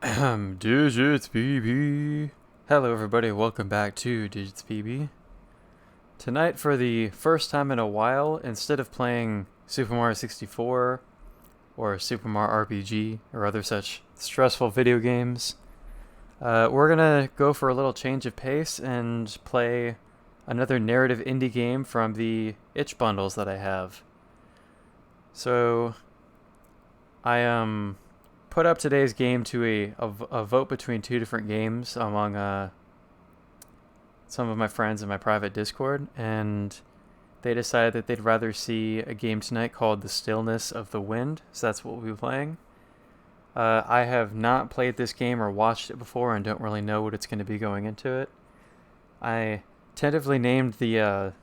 Digits BB. Hello, everybody. Welcome back to Digits BB. Tonight, for the first time in a while, instead of playing Super Mario 64 or Super Mario RPG or other such stressful video games, we're gonna go for a little change of pace and play another narrative indie game from the itch bundles that I have. So, I put up today's game to a vote between two different games among some of my friends in my private Discord, and they decided that they'd rather see a game tonight called The Stillness of the Wind, so that's what we'll be playing. I have not played this game or watched it before and don't really know what it's going to be going into it. I tentatively named the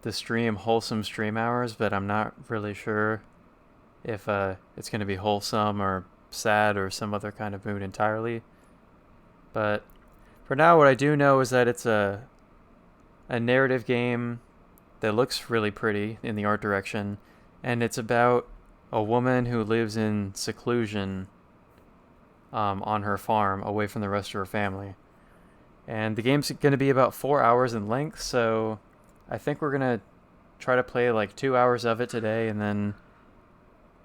stream Wholesome Stream Hours, but I'm not really sure if it's going to be wholesome or sad or some other kind of mood entirely. But for now, what I do know is that it's a narrative game that looks really pretty in the art direction, and it's about a woman who lives in seclusion on her farm away from the rest of her family. And the game's going to be about 4 hours in length, so I think we're going to try to play like 2 hours of it today and then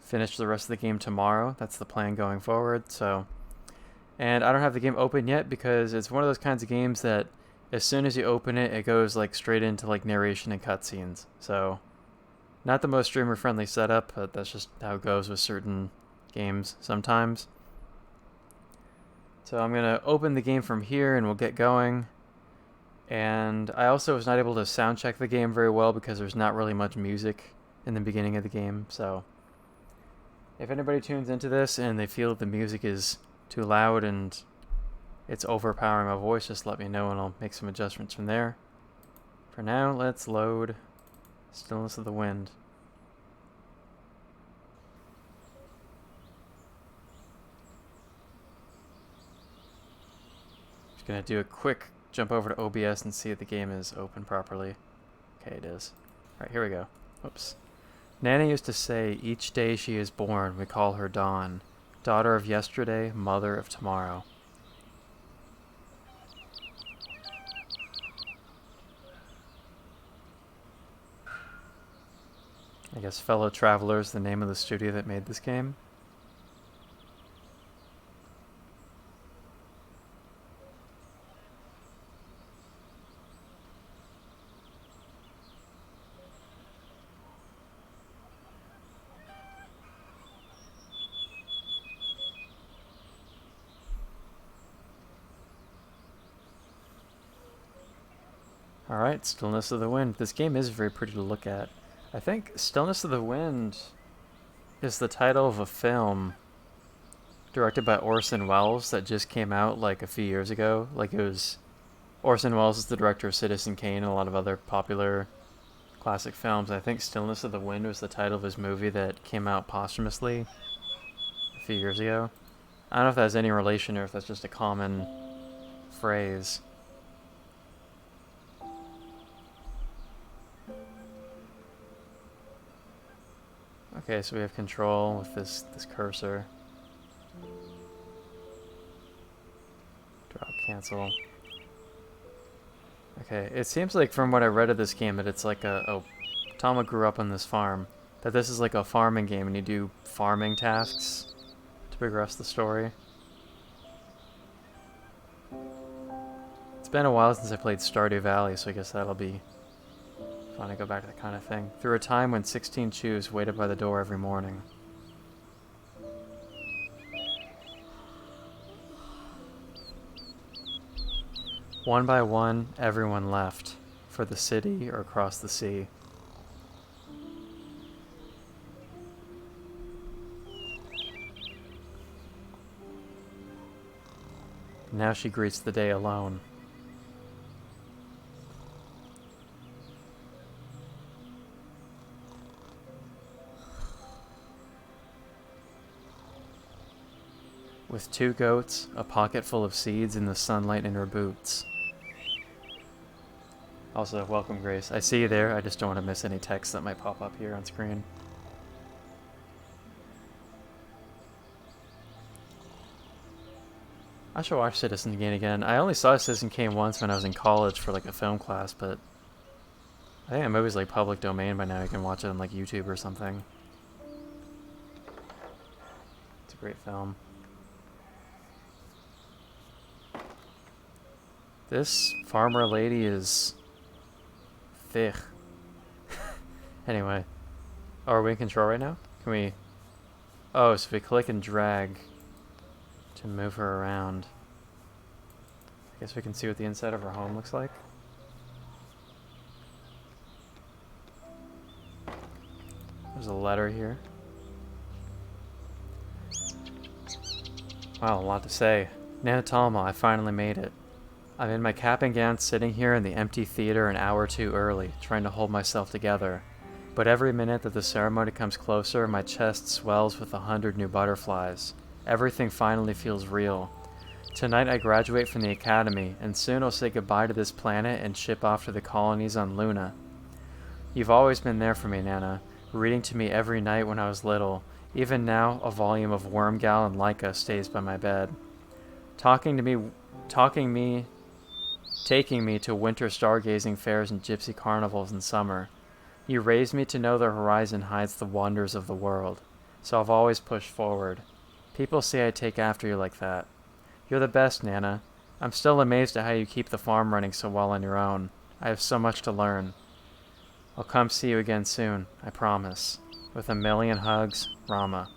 finish the rest of the game tomorrow. That's the plan going forward. And I don't have the game open yet because it's one of those kinds of games that as soon as you open it, it goes like straight into like narration and cutscenes. So not the most streamer friendly setup, but that's just how it goes with certain games sometimes. So I'm gonna open the game from here and we'll get going. And I also was not able to sound check the game very well because there's not really much music in the beginning of the game. So if anybody tunes into this and they feel that the music is too loud and it's overpowering my voice, just let me know and I'll make some adjustments from there. For now, let's load Stillness of the Wind. Just gonna do a quick jump over to OBS and see if the game is open properly. Okay, it is. Alright, here we go. Oops. Nana used to say, each day she is born, we call her Dawn. Daughter of yesterday, mother of tomorrow. I guess Fellow Travelers, the name of the studio that made this game. Alright, Stillness of the Wind. This game is very pretty to look at. I think Stillness of the Wind is the title of a film directed by Orson Welles that just came out like a few years ago. Like it was... Orson Welles is the director of Citizen Kane and a lot of other popular classic films. I think Stillness of the Wind was the title of his movie that came out posthumously a few years ago. I don't know if that has any relation or if that's just a common phrase. Okay, so we have control with this cursor. Drop, cancel. Okay, it seems like from what I read of this game that it's like Tama grew up on this farm. That this is like a farming game and you do farming tasks to progress the story. It's been a while since I played Stardew Valley, so I guess that'll be fun to go back to that kind of thing. Through a time when 16 chews waited by the door every morning. One by one, everyone left, for the city or across the sea. Now she greets the day alone. With 2 goats, a pocket full of seeds, and the sunlight in her boots. Also, welcome, Grace. I see you there. I just don't want to miss any text that might pop up here on screen. I should watch Citizen Kane again. I only saw Citizen Kane once when I was in college for like a film class, but I think the movie's like public domain by now. You can watch it on like YouTube or something. It's a great film. This farmer lady is thick. Anyway. Oh, are we in control right now? Can we... Oh, so if we click and drag to move her around. I guess we can see what the inside of her home looks like. There's a letter here. Wow, a lot to say. Nana Talma, I finally made it. I'm in my cap and gown sitting here in the empty theater an hour too early, trying to hold myself together. But every minute that the ceremony comes closer, my chest swells with 100 new butterflies. Everything finally feels real. Tonight I graduate from the academy, and soon I'll say goodbye to this planet and ship off to the colonies on Luna. You've always been there for me, Nana, reading to me every night when I was little. Even now, a volume of Wormgal and Leica stays by my bed. Taking me to winter stargazing fairs and gypsy carnivals in summer. You raised me to know the horizon hides the wonders of the world, so I've always pushed forward. People say I take after you like that. You're the best, Nana. I'm still amazed at how you keep the farm running so well on your own. I have so much to learn. I'll come see you again soon, I promise. With a million hugs, Rama.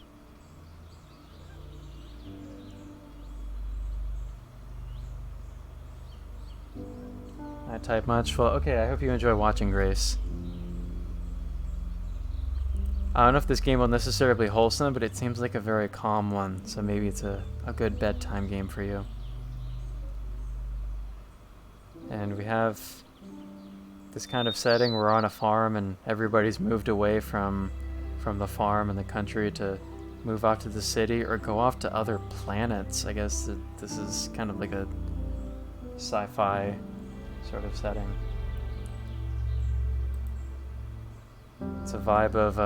I type much? Well, okay, I hope you enjoy watching, Grace. I don't know if this game will necessarily be wholesome, but it seems like a very calm one, so maybe it's a good bedtime game for you. And we have this kind of setting. We're on a farm and everybody's moved away from the farm and the country to move off to the city or go off to other planets. I guess this is kind of like a sci-fi sort of setting. It's a vibe of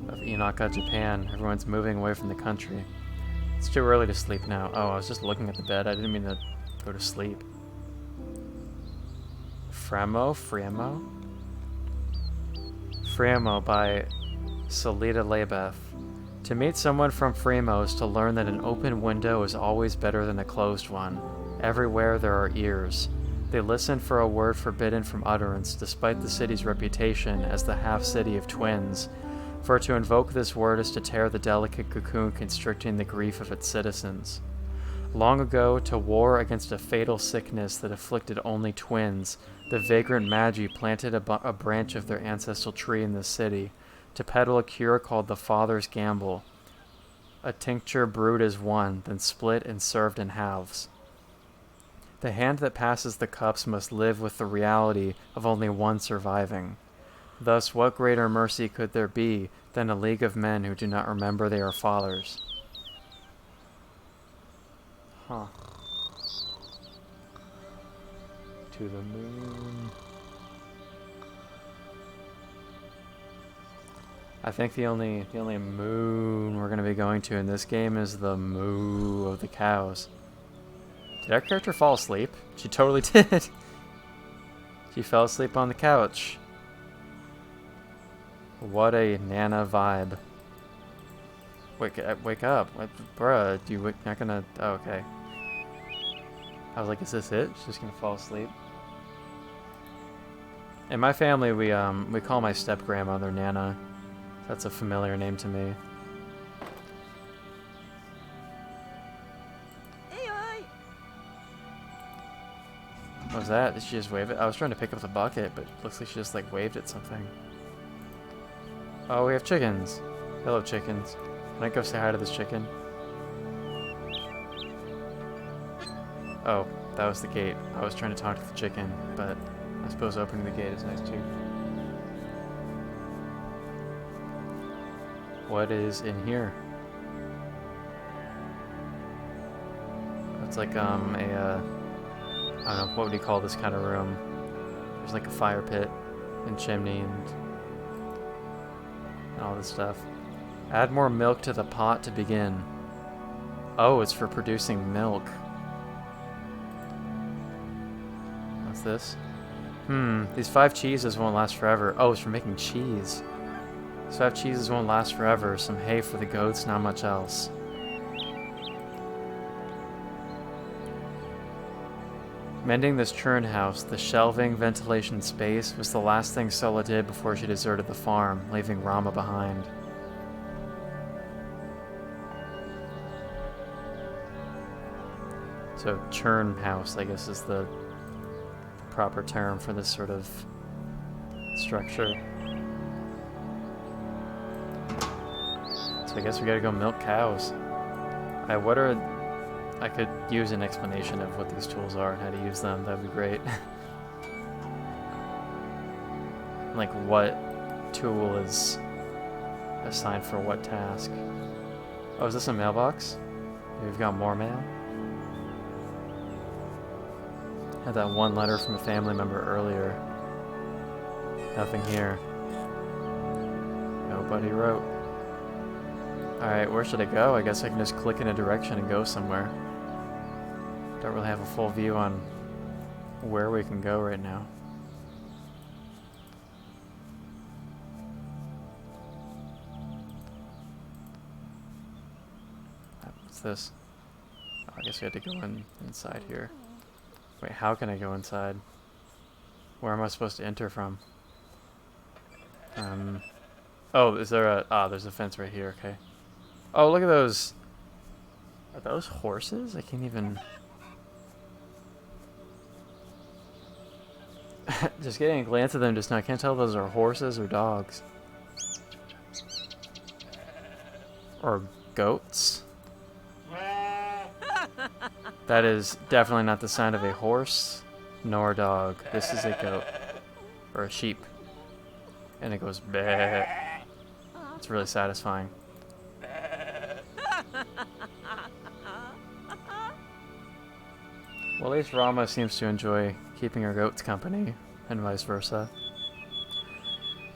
Inaka, Japan. Everyone's moving away from the country. It's too early to sleep now. Oh, I was just looking at the bed. I didn't mean to go to sleep. Fremo by Salita Labeth. To meet someone from Fremo is to learn that an open window is always better than a closed one. Everywhere there are ears. They listen for a word forbidden from utterance, despite the city's reputation as the half-city of twins. For to invoke this word is to tear the delicate cocoon constricting the grief of its citizens. Long ago, to war against a fatal sickness that afflicted only twins, the vagrant Magi planted a branch of their ancestral tree in the city, to peddle a cure called the Father's Gamble. A tincture brewed as one, then split and served in halves. The hand that passes the cups must live with the reality of only one surviving. Thus, what greater mercy could there be than a league of men who do not remember they are fathers? Huh. To the moon. I think the only moon we're gonna be going to in this game is the moo of the cows. Did our character fall asleep? She totally did. She fell asleep on the couch. What a Nana vibe. Wake up. What, bruh, not gonna... Oh, okay. I was like, is this it? She's just gonna fall asleep. In my family, we call my step-grandmother Nana. That's a familiar name to me. What was that? Did she just wave it? I was trying to pick up the bucket, but looks like she just like waved at something. Oh, we have chickens. Hello, chickens. Can I go say hi to this chicken? Oh, that was the gate. I was trying to talk to the chicken, but I suppose opening the gate is nice too. What is in here? It's like I don't know, what would you call this kind of room? There's like a fire pit and chimney and all this stuff. Add more milk to the pot to begin. Oh, it's for producing milk. What's this? These 5 cheeses won't last forever. Oh, it's for making cheese. These 5 cheeses won't last forever. Some hay for the goats, not much else. Mending this churn house, the shelving, ventilation space, was the last thing Sola did before she deserted the farm, leaving Rama behind. So, churn house, I guess, is the proper term for this sort of structure. So I guess we gotta go milk cows. I could use an explanation of what these tools are and how to use them. That'd be great. Like what tool is assigned for what task. Oh, is this a mailbox? We've got more mail. Had that one letter from a family member earlier. Nothing here. Nobody wrote. Alright, where should I go? I guess I can just click in a direction and go somewhere. Don't really have a full view on where we can go right now. What's this? Oh, I guess we had to go inside here. Wait, how can I go inside? Where am I supposed to enter from? Oh, is there a... Ah, there's a fence right here, okay. Oh, look at those... Are those horses? I can't even... Just getting a glance at them just now, I can't tell if those are horses or dogs. Or goats. That is definitely not the sound of a horse, nor a dog. This is a goat. Or a sheep. And it goes bleh. It's really satisfying. Well, at least Rama seems to enjoy keeping her goats company, and vice versa.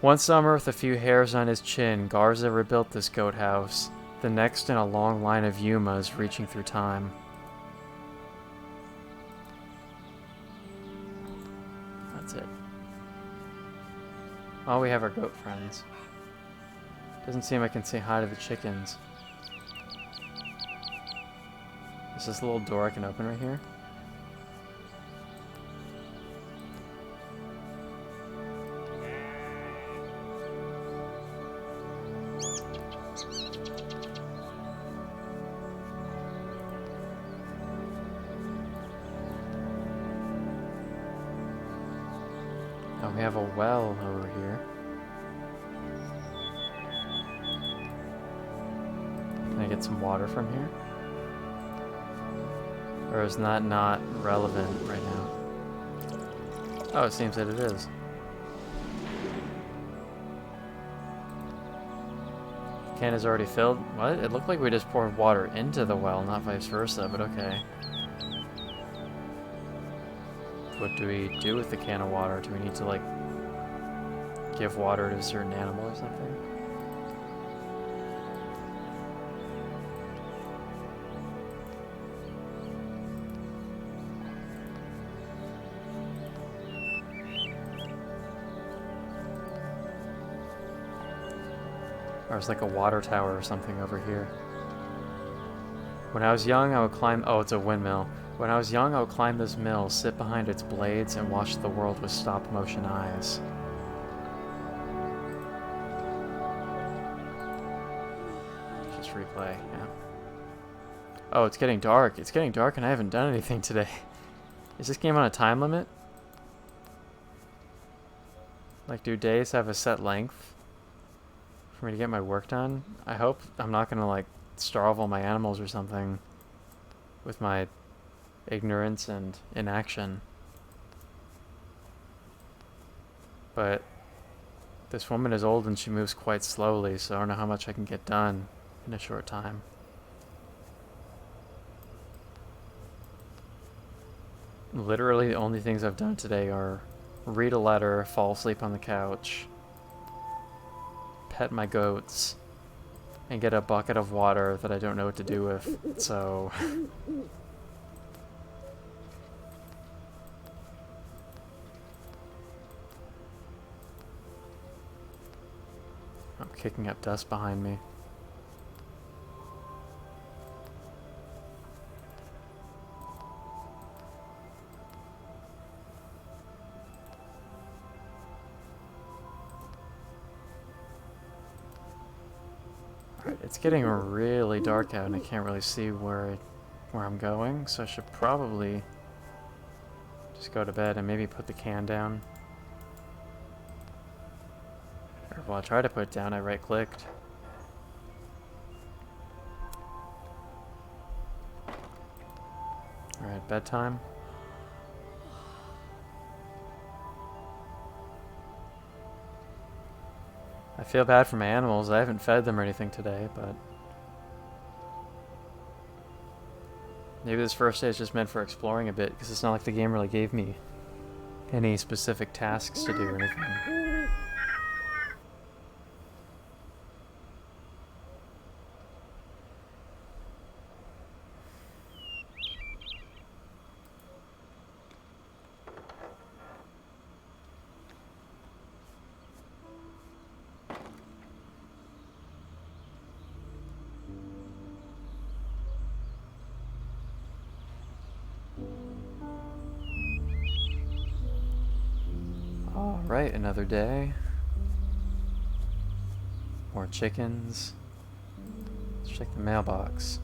One summer, with a few hairs on his chin, Garza rebuilt this goat house, the next in a long line of Yumas reaching through time. That's it. Oh, we have our goat friends. Doesn't seem I can say hi to the chickens. Is this a little door I can open right here? Oh, we have a well over here. Can I get some water from here? Or is that not relevant right now? Oh, it seems that it is. Can is already filled. What? It looked like we just poured water into the well, not vice versa, but okay. What do we do with the can of water? Do we need to, like, give water to a certain animal or something? Or it's like a water tower or something over here. When I was young, I would climb... Oh, it's a windmill. When I was young, I would climb this mill, sit behind its blades, and watch the world with stop-motion eyes. Just replay, yeah. Oh, it's getting dark. It's getting dark and I haven't done anything today. Is this game on a time limit? Like, do days have a set length for me to get my work done? I hope I'm not gonna, like, starve all my animals or something with my ignorance and inaction. But this woman is old and she moves quite slowly, so I don't know how much I can get done in a short time. Literally the only things I've done today are read a letter, fall asleep on the couch, pet my goats, and get a bucket of water that I don't know what to do with, so... I'm kicking up dust behind me. Alright, it's getting really dark out and I can't really see where I'm going, so I should probably just go to bed and maybe put the can down. Or while I try to put it down, I right-clicked. Alright, bedtime. I feel bad for my animals. I haven't fed them or anything today, but... maybe this first day is just meant for exploring a bit, because it's not like the game really gave me any specific tasks to do or anything. Alright, another day. More chickens. Let's check the mailbox.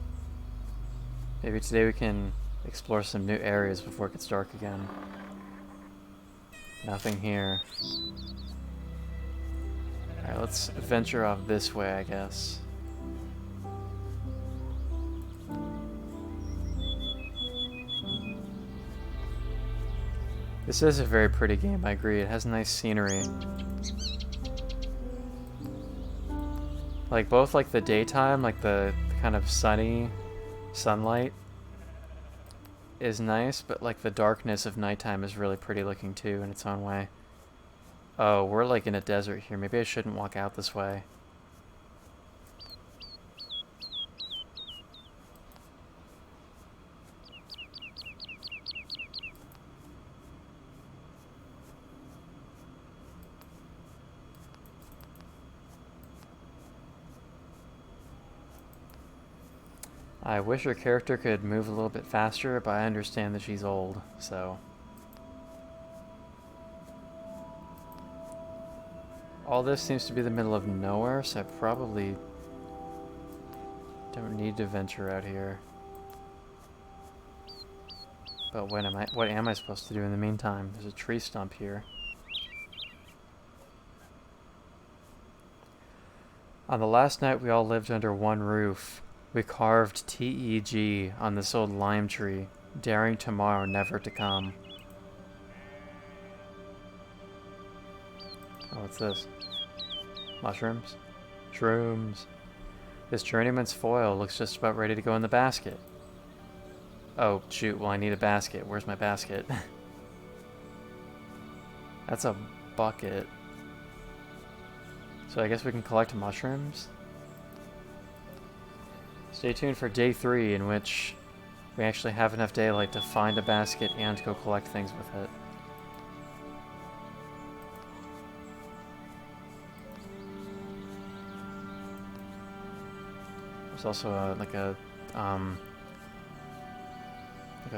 Maybe today we can explore some new areas before it gets dark again. Nothing here. Alright, let's venture off this way, I guess. This is a very pretty game, I agree. It has nice scenery. Like, both like the daytime, like the kind of sunny sunlight is nice, but like the darkness of nighttime is really pretty looking too in its own way. Oh, we're like in a desert here. Maybe I shouldn't walk out this way. I wish her character could move a little bit faster, but I understand that she's old, so... all this seems to be the middle of nowhere, so I probably don't need to venture out here. But what am I supposed to do in the meantime? There's a tree stump here. On the last night we all lived under one roof. We carved T-E-G on this old lime tree, daring tomorrow never to come. Oh, what's this? Mushrooms? Shrooms. This journeyman's foil looks just about ready to go in the basket. Oh, shoot, well I need a basket. Where's my basket? That's a bucket. So I guess we can collect mushrooms? Stay tuned for day 3, in which we actually have enough daylight to find a basket and go collect things with it. There's also like a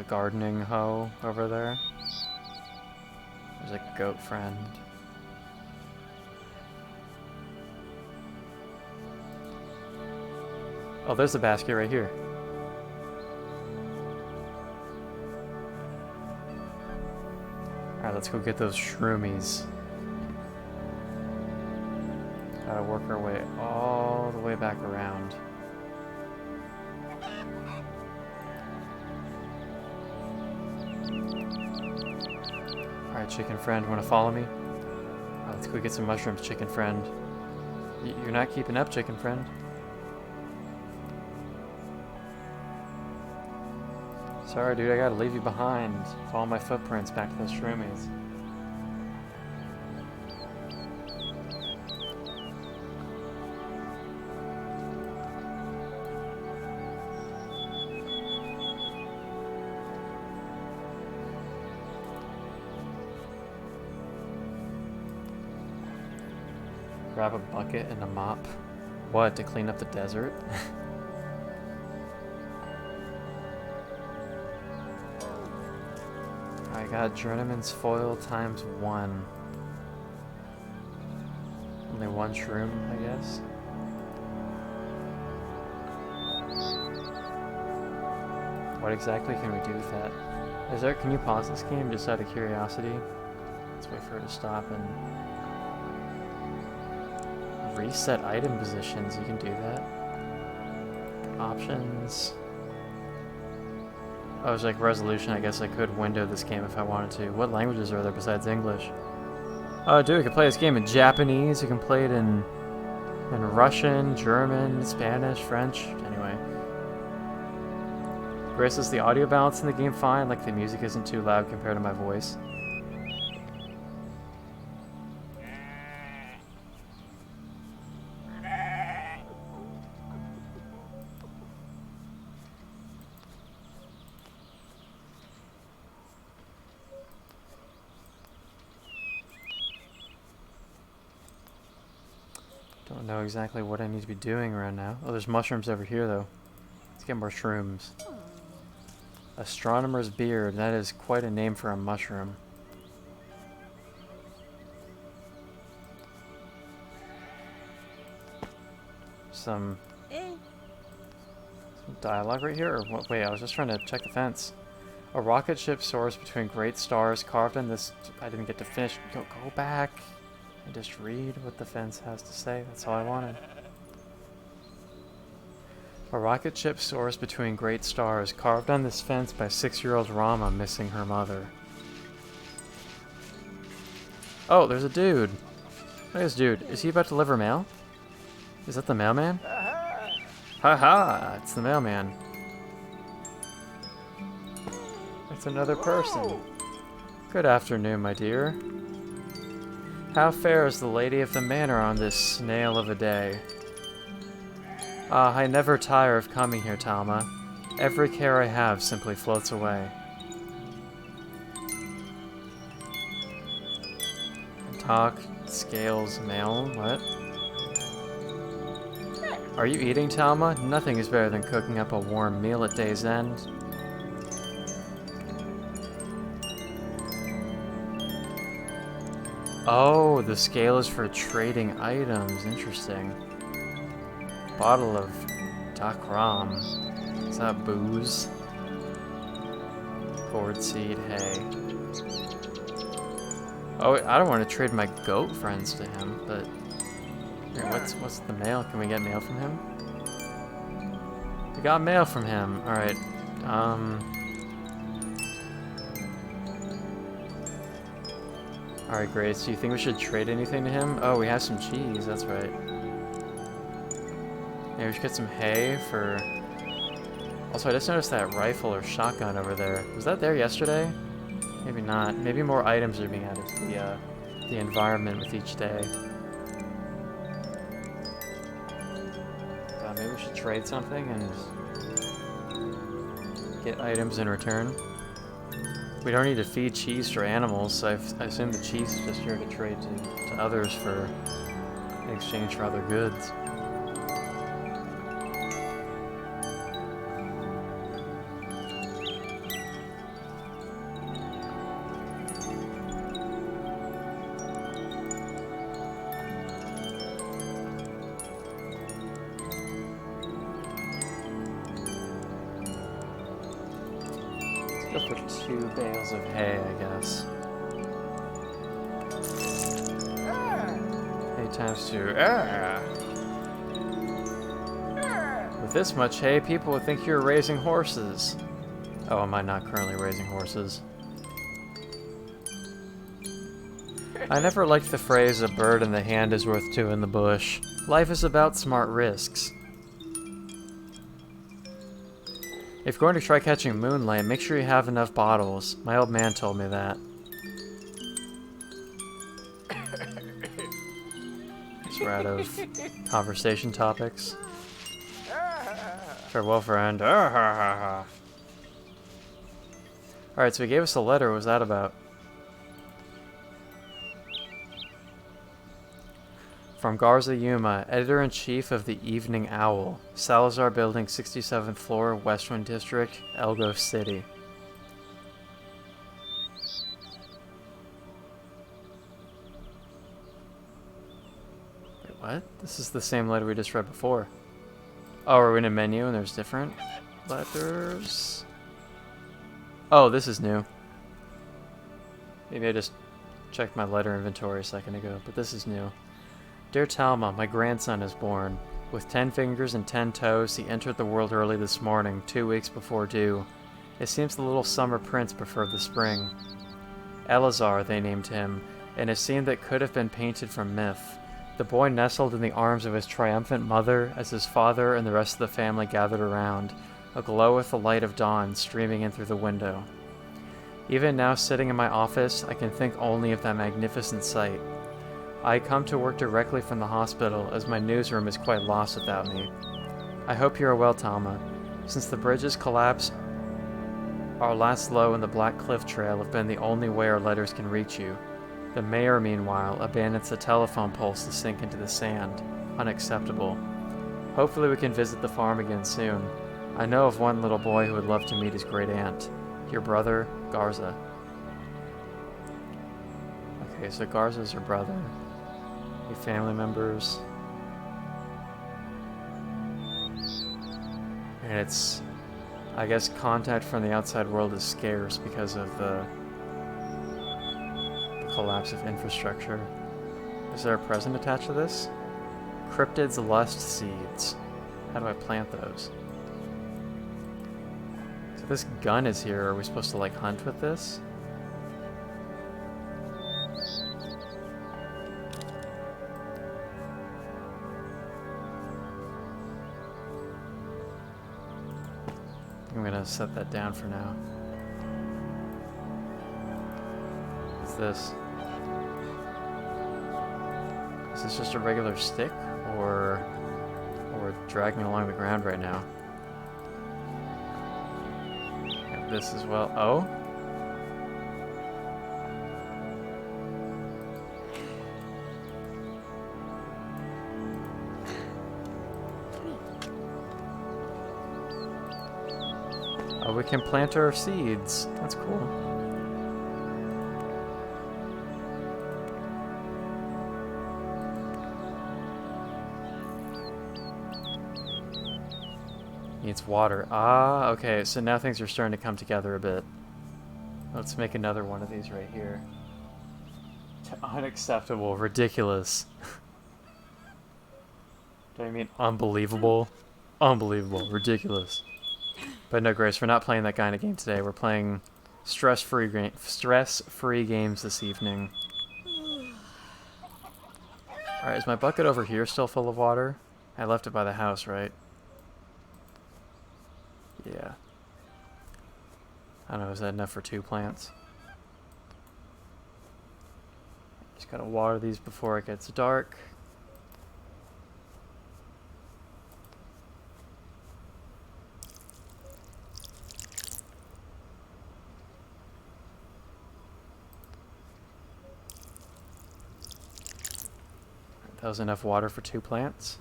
gardening hoe over there. There's a goat friend. Oh, there's the basket right here. Alright, let's go get those shroomies. Gotta work our way all the way back around. Alright, chicken friend, wanna follow me? Let's go get some mushrooms, chicken friend. You're not keeping up, chicken friend. Sorry, dude, I gotta leave you behind. Follow my footprints back to those shroomies. Grab a bucket and a mop. What, to clean up the desert? I got Journeyman's foil times 1. Only 1 shroom, I guess. What exactly can we do with that? Can you pause this game just out of curiosity? Let's wait for it to stop and reset item positions. You can do that. Options. Oh, it's like resolution. I guess I could window this game if I wanted to. What languages are there besides English? Oh, dude, you can play this game in Japanese. You can play it in Russian, German, Spanish, French. Anyway. Grace, is the audio balance in the game fine? Like the music isn't too loud compared to my voice? Don't know exactly what I need to be doing right now. Oh, there's mushrooms over here, though. Let's get more shrooms. Astronomer's beard. That is quite a name for a mushroom. Some dialogue right here? Or what? Wait, I was just trying to check the fence. A rocket ship soars between great stars carved in this... I didn't get to finish. Go back and just read what the fence has to say. That's all I wanted. A rocket ship soars between great stars, carved on this fence by 6-year-old Rama missing her mother. Oh, there's a dude. Look at this dude. Is he about to deliver mail? Is that the mailman? Haha, it's the mailman. It's another person. Good afternoon, my dear. How fares the lady of the manor on this snail of a day? Ah, I never tire of coming here, Talma. Every care I have simply floats away. Talk, scales, mail, what? Are you eating, Talma? Nothing is better than cooking up a warm meal at day's end. Oh, the scale is for trading items. Interesting. Bottle of Dakram. Is that booze? Gourd seed, hay. Oh, I don't want to trade my goat friends to him, but... Here, what's the mail? Can we get mail from him? We got mail from him. Alright, Alright, Grace, do you think we should trade anything to him? Oh, we have some cheese, that's right. Maybe we should get some hay for... Also, I just noticed that rifle or shotgun over there. Was that there yesterday? Maybe not. Maybe more items are being added to the environment with each day. Maybe we should trade something and get items in return. We don't need to feed cheese to animals, so I assume the cheese is just here to trade to others for in exchange for other goods. Go for 2 bales of hay, I guess. Hay times 2. With this much hay, people would think you're raising horses. Oh, am I not currently raising horses? I never liked the phrase, a bird in the hand is worth 2 in the bush. Life is about smart risks. If you're going to try catching moonlight, make sure you have enough bottles. My old man told me that. So we're out of conversation topics. Farewell, friend. Alright, so he gave us a letter. What was that about? From Garza Yuma, Editor-in-Chief of the Evening Owl, Salazar Building, 67th floor, Westwind District, Elgo City. Wait, what? This is the same letter we just read before. Oh, we're in a menu and there's different letters? Oh, this is new. Maybe I just checked my letter inventory a second ago, but this is new. Dear Talma, my grandson is born. With 10 fingers and 10 toes, he entered the world early this morning, 2 weeks before due. It seems the little summer prince preferred the spring. Elazar, they named him, in a scene that could have been painted from myth. The boy nestled in the arms of his triumphant mother as his father and the rest of the family gathered around, aglow with the light of dawn streaming in through the window. Even now, sitting in my office, I can think only of that magnificent sight. I come to work directly from the hospital, as my newsroom is quite lost without me. I hope you are well, Talma. Since the bridge's collapse, our last low in the Black Cliff Trail have been the only way our letters can reach you. The mayor, meanwhile, abandons the telephone poles to sink into the sand. Unacceptable. Hopefully we can visit the farm again soon. I know of one little boy who would love to meet his great aunt. Your brother, Garza. Okay, so Garza's your brother. Your family members. And it's, I guess, contact from the outside world is scarce because of the collapse of infrastructure. Is there a present attached to this? Cryptid's Lust Seeds. How do I plant those? So this gun is here. Are we supposed to, like, hunt with this? I'm gonna set that down for now. What's this? Is this just a regular stick, or we're dragging it along the ground right now? Got this as well. Oh? Oh, we can plant our seeds. That's cool. Needs water. Ah, okay, so now things are starting to come together a bit. Let's make another one of these right here. Unacceptable. Ridiculous. Do I mean unbelievable? Unbelievable. Ridiculous. But no, Grace, we're not playing that kind of game today. We're playing stress-free games this evening. Alright, is my bucket over here still full of water? I left it by the house, right? Yeah. I don't know, is that enough for 2 plants? Just gotta water these before it gets dark. That was enough water for 2 plants.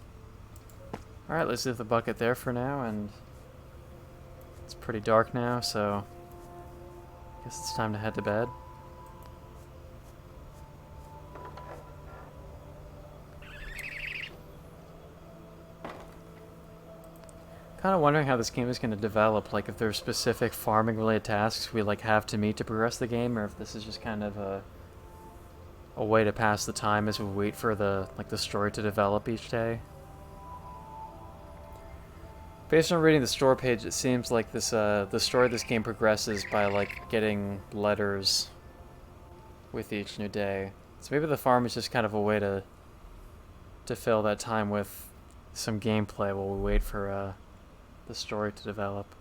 Alright, let's leave the bucket there for now, and it's pretty dark now, so I guess it's time to head to bed. Kind of wondering how this game is going to develop, like if there's specific farming related tasks we like have to meet to progress the game, or if this is just kind of a way to pass the time as we wait for the story to develop each day. Based on reading the store page, it seems like this the story of this game progresses by like getting letters with each new day. So maybe the farm is just kind of a way to fill that time with some gameplay while we wait for the story to develop.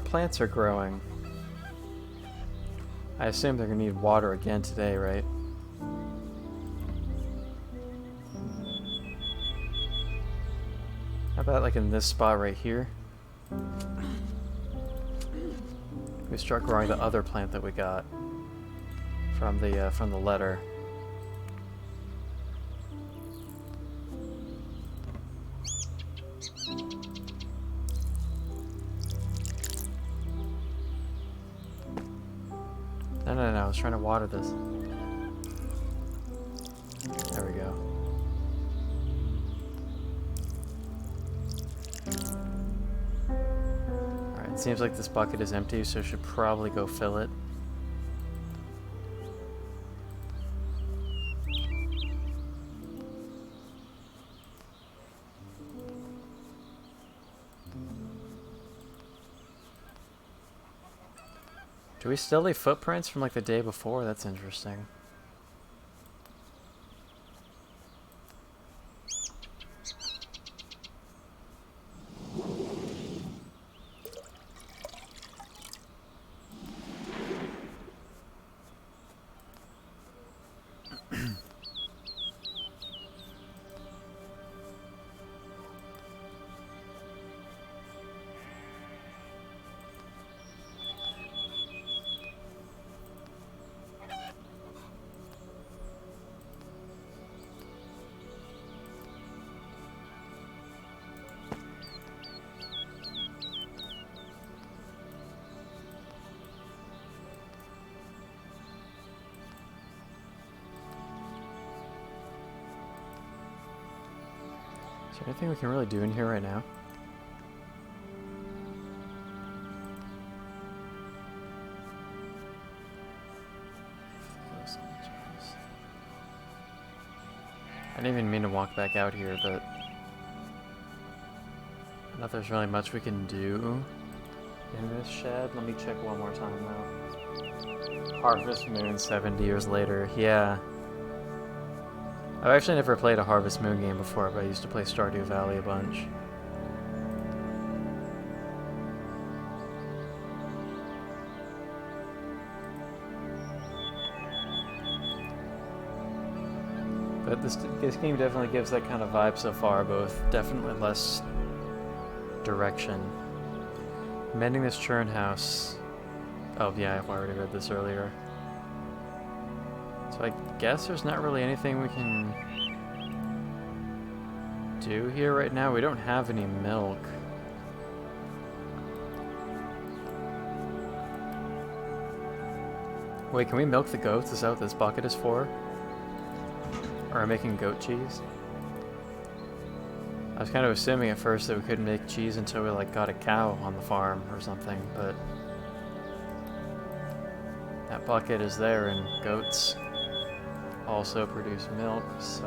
Our plants are growing. I assume they're gonna need water again today, right? How about like in this spot right here? We start growing the other plant that we got from the letter. No, I was trying to water this. There we go. Alright, it seems like this bucket is empty, so I should probably go fill it. Do we still leave footprints from like the day before? That's interesting. Is there anything we can really do in here right now? I didn't even mean to walk back out here, but I don't know if there's really much we can do in this shed. Let me check one more time though. Harvest Moon 70 years later. Yeah. I've actually never played a Harvest Moon game before, but I used to play Stardew Valley a bunch. But this game definitely gives that kind of vibe so far, both definitely less direction. Mending this churn house. Oh yeah, I've already read this earlier. So I guess there's not really anything we can do here right now. We don't have any milk. Wait, can we milk the goats? Is that what this bucket is for? Or am I making goat cheese? I was kind of assuming at first that we couldn't make cheese until we like got a cow on the farm or something, but that bucket is there and goats also produce milk, so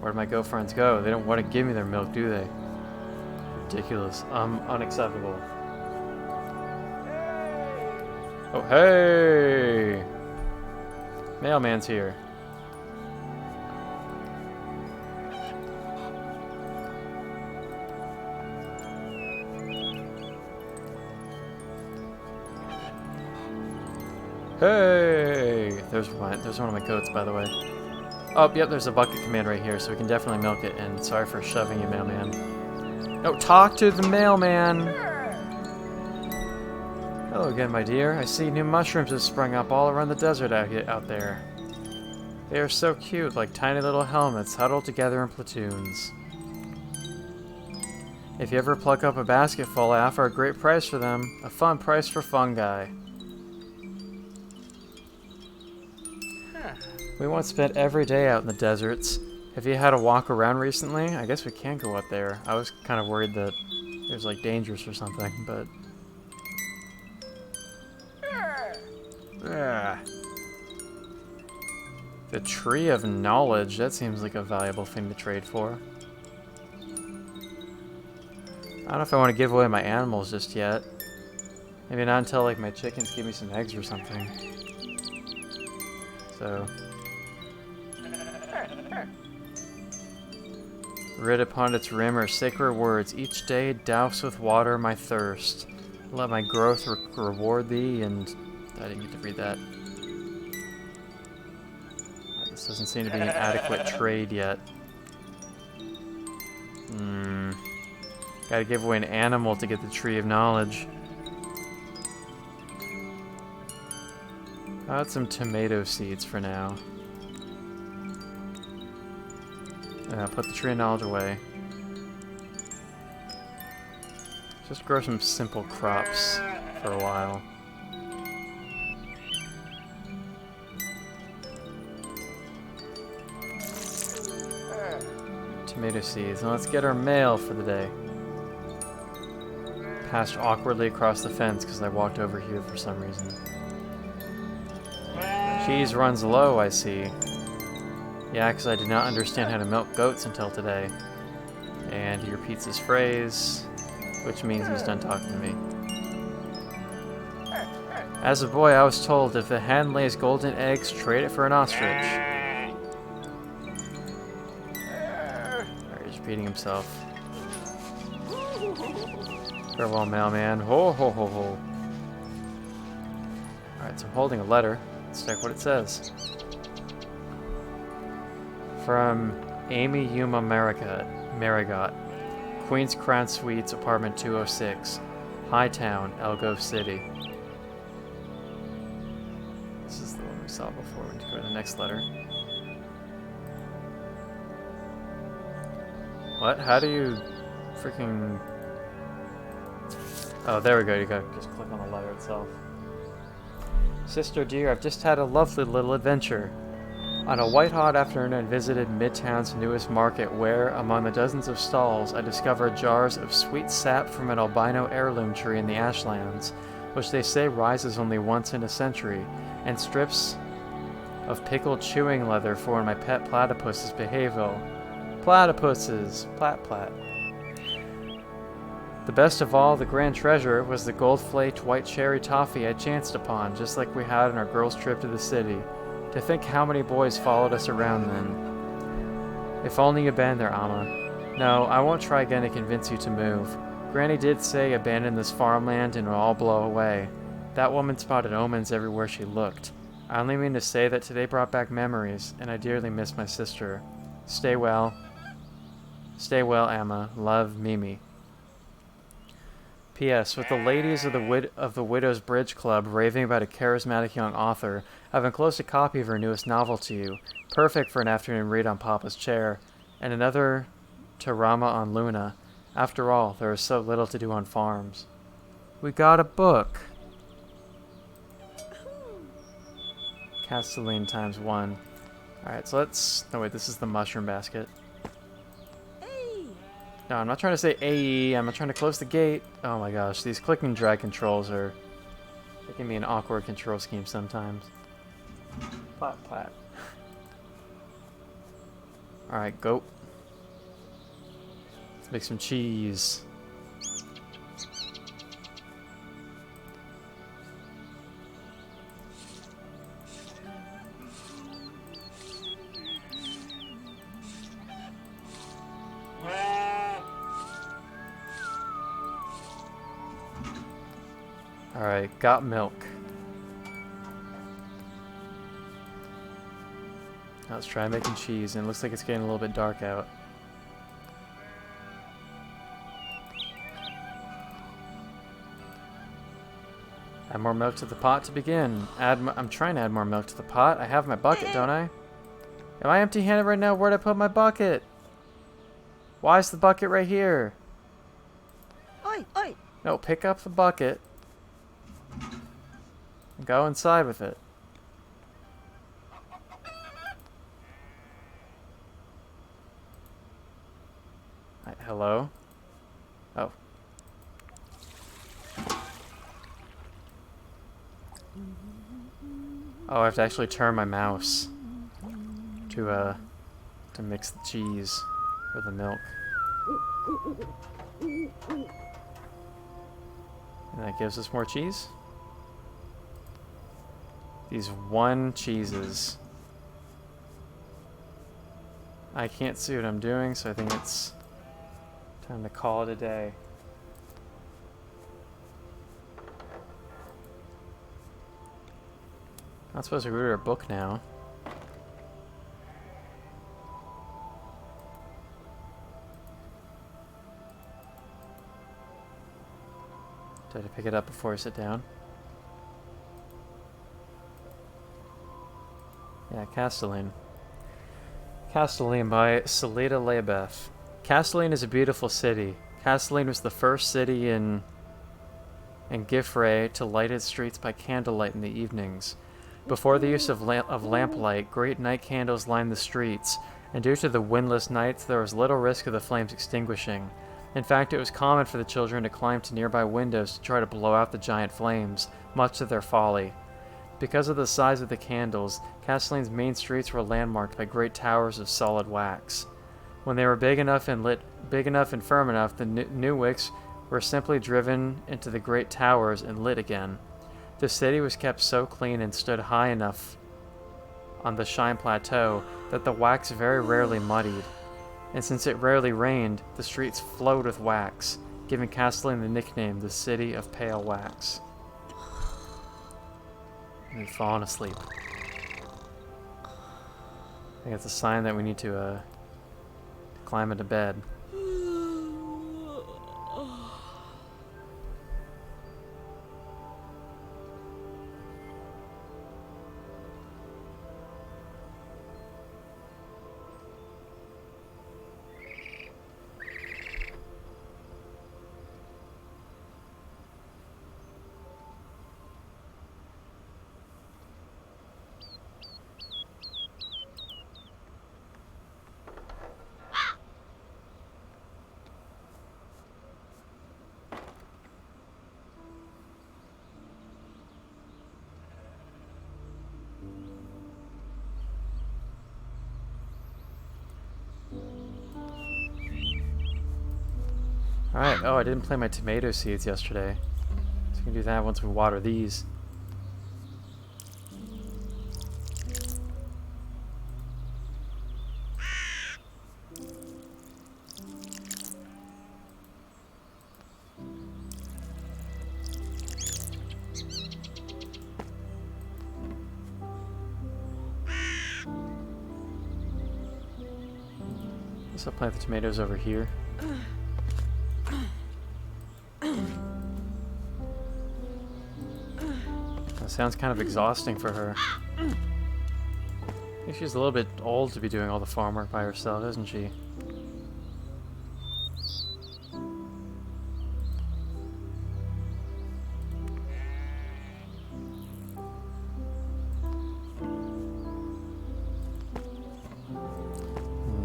where'd my goat friends go? They don't want to give me their milk, do they? Ridiculous. Unacceptable. Oh, hey! Mailman's here. Hey! There's one of my goats, by the way. Oh, yep, there's a bucket command right here, so we can definitely milk it, and sorry for shoving you, mailman. No, talk to the mailman! Hello again, my dear. I see new mushrooms have sprung up all around the desert out there. They are so cute, like tiny little helmets huddled together in platoons. If you ever pluck up a basketful, I offer a great price for them. A fun price for fungi. We once spent every day out in the deserts. Have you had a walk around recently? I guess we can't go up there. I was kind of worried that it was like dangerous or something, but... The Tree of Knowledge, that seems like a valuable thing to trade for. I don't know if I want to give away my animals just yet. Maybe not until like my chickens give me some eggs or something. So... Writ upon its rim are sacred words. Each day douse with water my thirst. Let my growth reward thee, and... I didn't get to read that. Right, this doesn't seem to be an adequate trade yet. Gotta give away an animal to get the Tree of Knowledge. How about some tomato seeds for now? Put the Tree of Knowledge away. Just grow some simple crops for a while. Tomato seeds. Now let's get our mail for the day. Passed awkwardly across the fence because I walked over here for some reason. Cheese runs low, I see. Yeah, because I did not understand how to milk goats until today. And he repeats his phrase, which means he's done talking to me. As a boy, I was told if a hen lays golden eggs, trade it for an ostrich. Alright, he's repeating himself. Farewell, mailman. Ho, ho, ho, ho. Alright, so I'm holding a letter. Let's check what it says. From Amy Yuma Marigot. Queen's Crown Suites, apartment 206. Hightown, Elgo City. This is the one we saw before. We need to go to the next letter. What? How do you freaking... Oh, there we go. You gotta just click on the letter itself. Sister dear, I've just had a lovely little adventure. On a white-hot afternoon, I visited Midtown's newest market where, among the dozens of stalls, I discovered jars of sweet sap from an albino heirloom tree in the Ashlands, which they say rises only once in a century, and strips of pickled chewing leather for when my pet platypuses behave ill. Platypuses! Plat-plat. The best of all, the grand treasure, was the gold-flaked white cherry toffee I chanced upon, just like we had on our girls' trip to the city. To think how many boys followed us around then. If only you'd been there, Amma. No, I won't try again to convince you to move. Granny did say abandon this farmland and it'll all blow away. That woman spotted omens everywhere she looked. I only mean to say that today brought back memories, and I dearly miss my sister. Stay well. Stay well, Amma. Love, Mimi. P.S. With the ladies of the Widow's Bridge Club raving about a charismatic young author, I've enclosed a copy of her newest novel to you, perfect for an afternoon read on Papa's chair, and another Tarama on Luna. After all, there is so little to do on farms. We got a book. Castelline ×1. Alright, so let's... No, wait, this is the mushroom basket. No, I'm not trying to say AE, I'm not trying to close the gate. Oh my gosh, these click and drag controls are... They can be an awkward control scheme sometimes. Plat, plat. Alright, goat. Let's make some cheese. Alright, got milk. Now let's try making cheese, and it looks like it's getting a little bit dark out. Add more milk to the pot to begin. I'm trying to add more milk to the pot. I have my bucket, don't I? Am I empty-handed right now? Where'd I put my bucket? Why is the bucket right here? Oi, oi. No, pick up the bucket. And go inside with it. Hello? Oh. Oh, I have to actually turn my mouse to mix the cheese with the milk. And that gives us more cheese. These 1 cheeses. I can't see what I'm doing, so I think it's time to call it a day. Not supposed to read our book now. Did I pick it up before I sit down? Yeah, Castellane. Castellane by Salida Lebeth. Castellane is a beautiful city. Castellane was the first city in Giffray to light its streets by candlelight in the evenings. Before the use of lamplight, great night candles lined the streets, and due to the windless nights, there was little risk of the flames extinguishing. In fact, it was common for the children to climb to nearby windows to try to blow out the giant flames, much to their folly. Because of the size of the candles, Castellane's main streets were landmarked by great towers of solid wax. When they were big enough and firm enough, the new wicks were simply driven into the great towers and lit again. The city was kept so clean and stood high enough on the Shine Plateau that the wax very rarely muddied. And since it rarely rained, the streets flowed with wax, giving Castellane the nickname the City of Pale Wax. And we've fallen asleep. I think it's a sign that we need to climb into bed. Alright, oh, I didn't plant my tomato seeds yesterday. So we can do that once we water these. I'll plant the tomatoes over here. That sounds kind of exhausting for her. I think she's a little bit old to be doing all the farm work by herself, isn't she?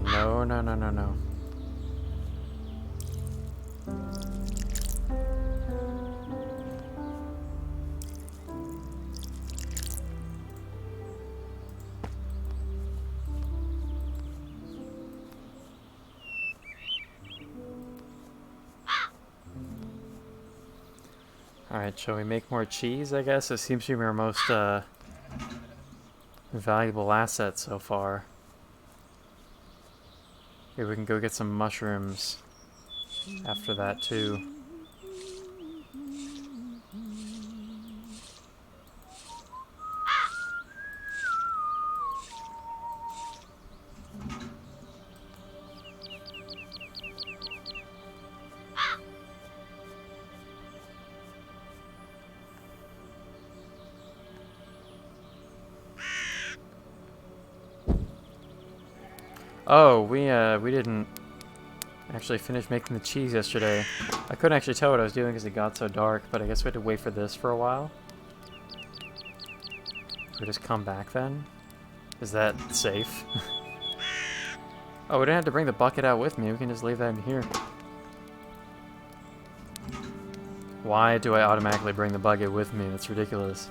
No, no, no, no, no. Alright, shall we make more cheese, I guess? It seems to be our most valuable asset so far. Maybe we can go get some mushrooms after that, too. Oh, we didn't actually finish making the cheese yesterday. I couldn't actually tell what I was doing because it got so dark, but I guess we had to wait for this for a while. We just come back then? Is that safe? Oh, we didn't have to bring the bucket out with me. We can just leave that in here. Why do I automatically bring the bucket with me? That's ridiculous.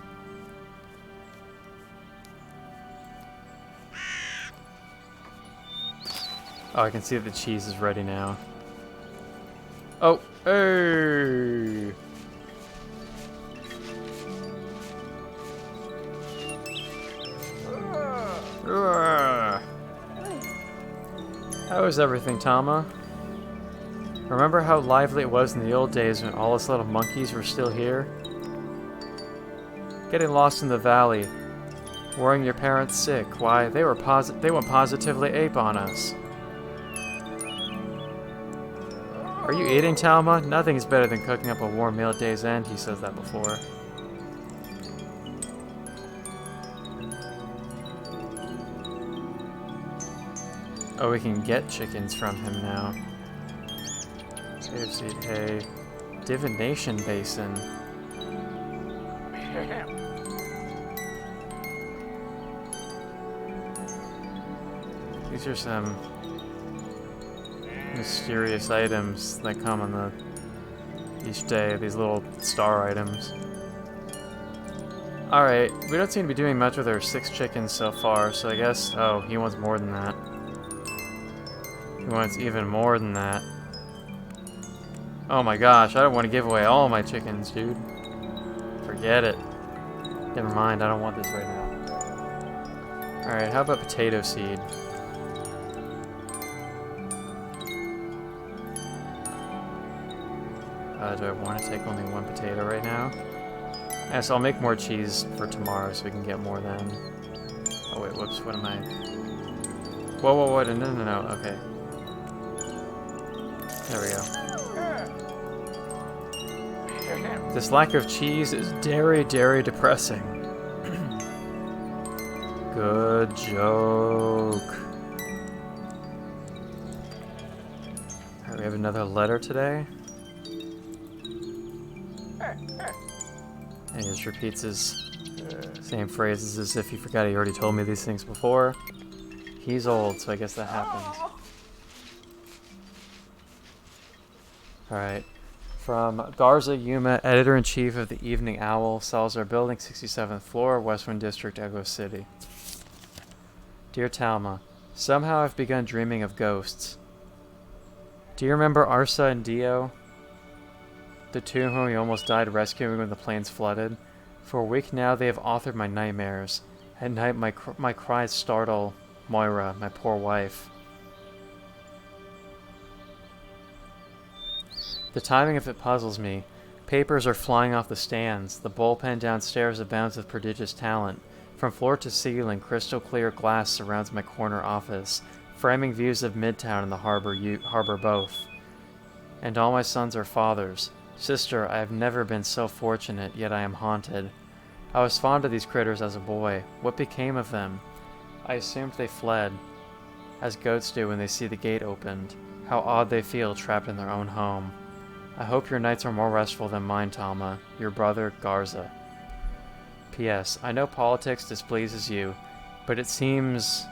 Oh, I can see that the cheese is ready now. Oh, hey! How is everything, Tama? Remember how lively it was in the old days when all us little monkeys were still here? Getting lost in the valley, worrying your parents sick. Why, they went positively ape on us. Are you eating, Talma? Nothing is better than cooking up a warm meal at day's end. He says that before. Oh, we can get chickens from him now. Save seed hay. Divination basin. These are some mysterious items that come on each day, these little star items. Alright, we don't seem to be doing much with our 6 chickens so far, so I guess... Oh, he wants more than that. He wants even more than that. Oh my gosh, I don't want to give away all my chickens, dude. Forget it. Never mind, I don't want this right now. Alright, how about potato seed? Do I want to take only 1 potato right now? Yeah, so I'll make more cheese for tomorrow so we can get more then. Oh wait, whoops, what am I... Whoa, whoa, whoa, no, okay. There we go. This lack of cheese is very, very depressing. Good joke. Alright, we have another letter today. And he just repeats his same phrases as if he forgot he already told me these things before. He's old, so I guess that happens. Alright. From Garza Yuma, Editor-in-Chief of the Evening Owl, Salazar Building, 67th floor, Westwind District, Echo City. Dear Talma, somehow I've begun dreaming of ghosts. Do you remember Arsa and Dio? The two whom we almost died rescuing when the plains flooded. For a week now they have authored my nightmares. At night my cries startle Moira, my poor wife. The timing of it puzzles me. Papers are flying off the stands. The bullpen downstairs abounds with prodigious talent. From floor to ceiling, crystal clear glass surrounds my corner office, framing views of Midtown and the harbor both. And all my sons are fathers. Sister, I have never been so fortunate, yet I am haunted. I was fond of these critters as a boy. What became of them? I assumed they fled, as goats do when they see the gate opened. How odd they feel trapped in their own home. I hope your nights are more restful than mine, Talma. Your brother, Garza. P.S. I know politics displeases you, but it seems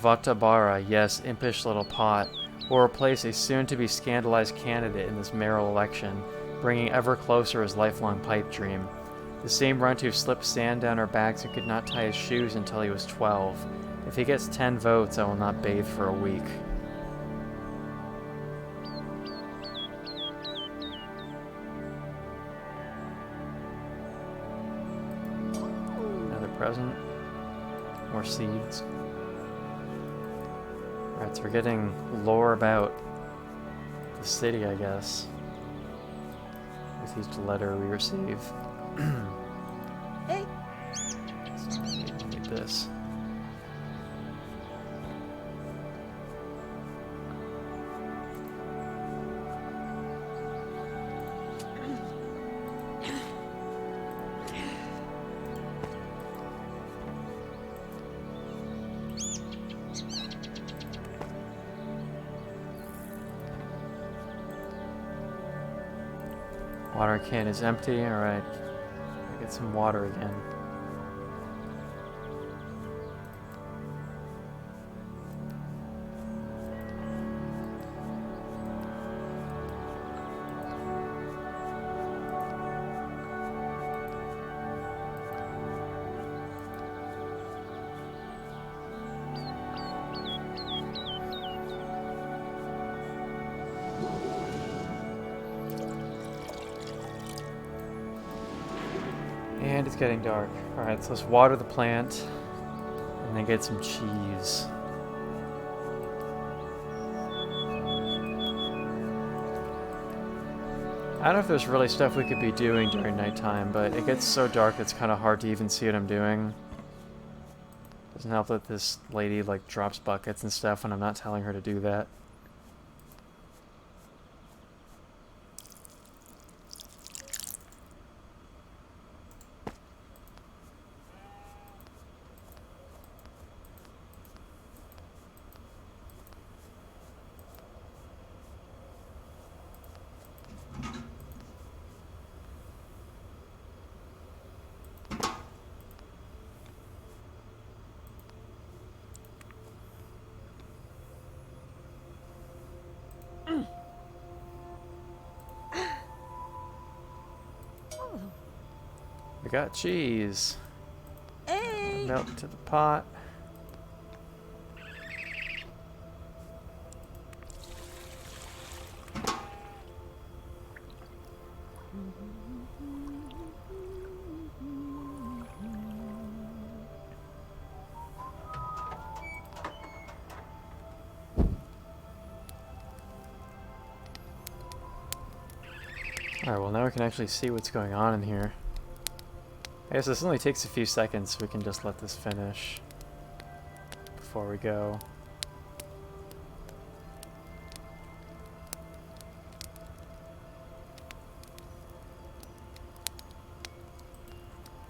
Vatabara, yes, impish little pot, will replace a soon-to-be scandalized candidate in this mayoral election, bringing ever closer his lifelong pipe dream. The same runt who slipped sand down our backs and could not tie his shoes until he was 12. If he gets 10 votes, I will not bathe for a week. Another present. More seeds. Alright, so we're getting lore about the city, I guess, with each letter we receive. Hey. So need this. Water can is empty. Alright. Get some water again. And it's getting dark. Alright, so let's water the plant and then get some cheese. I don't know if there's really stuff we could be doing during nighttime, but it gets so dark it's kind of hard to even see what I'm doing. Doesn't help that this lady like drops buckets and stuff when I'm not telling her to do that. We got cheese. Hey! Milk to the pot. Alright, well now we can actually see what's going on in here. I guess this only takes a few seconds, so we can just let this finish before we go.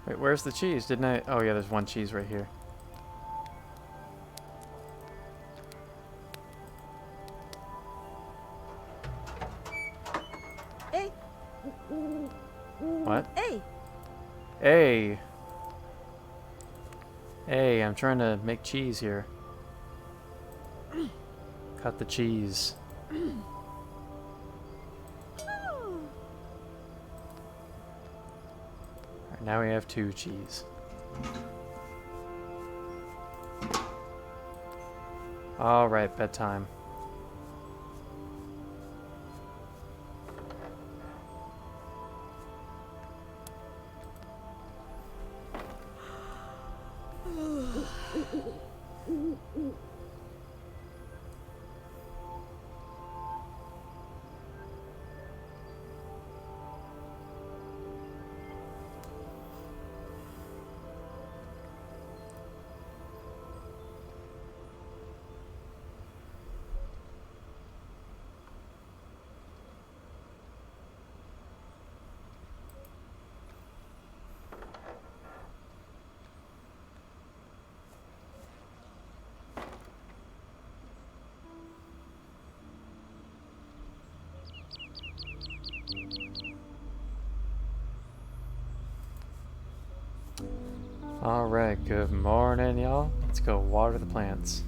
Wait, where's the cheese? Didn't I? Oh yeah, there's one cheese right here. Hey! What? Hey! Hey! Hey, I'm trying to make cheese here. Cut the cheese. Alright, now we have 2 cheese. Alright, bedtime. Alright, good morning, y'all. Let's go water the plants.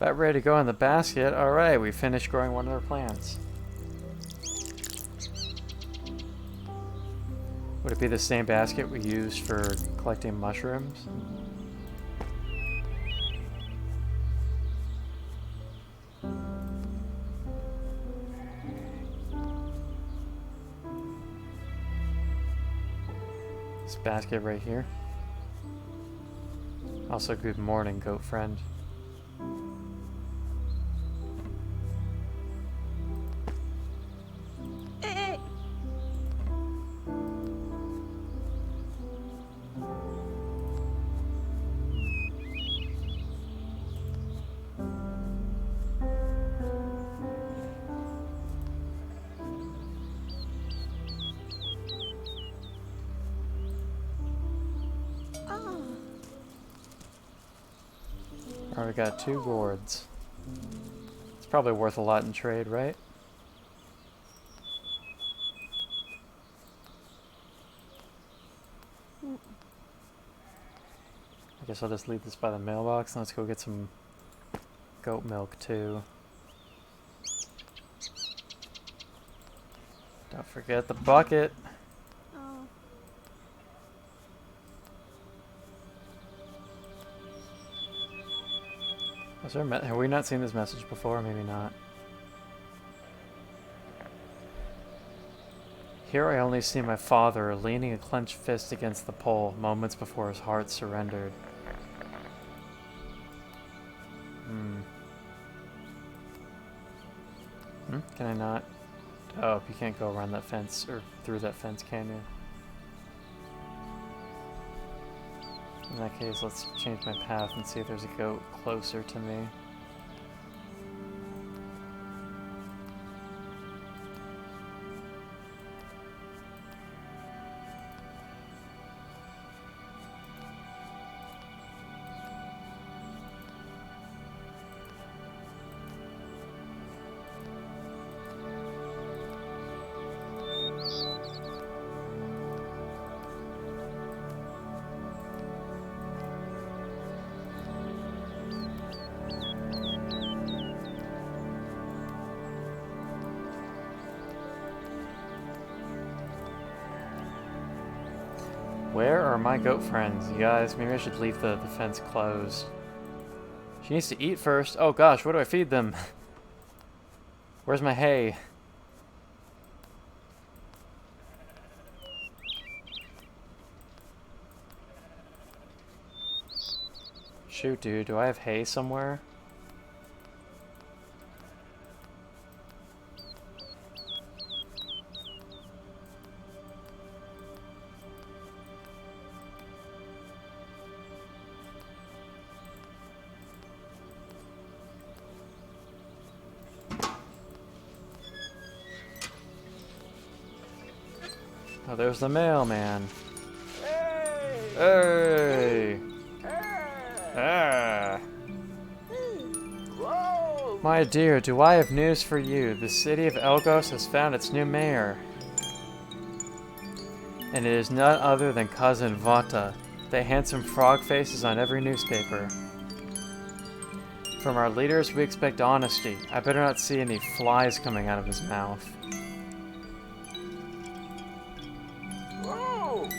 About ready to go in the basket. Alright, we finished growing one of our plants. Would it be the same basket we used for collecting mushrooms? This basket right here. Also, good morning, goat friend. Hey! Oh. Alright, we got 2 gourds. It's probably worth a lot in trade, right? I guess I'll just leave this by the mailbox and let's go get some goat milk too. Don't forget the bucket. Oh. Was there have we not seen this message before? Maybe not. Here I only see my father leaning a clenched fist against the pole moments before his heart surrendered. Can I not? Oh, you can't go around that fence, or through that fence, can you? In that case, let's change my path and see if there's a goat closer to me. Where are my goat friends? You guys, maybe I should leave the fence closed. She needs to eat first. Oh gosh, what do I feed them? Where's my hay? Shoot, dude, do I have hay somewhere? Oh, there's the mailman. Hey! Ah! My dear, do I have news for you? The city of Elgos has found its new mayor. And it is none other than Cousin Vata. The handsome frog face is on every newspaper. From our leaders, we expect honesty. I better not see any flies coming out of his mouth.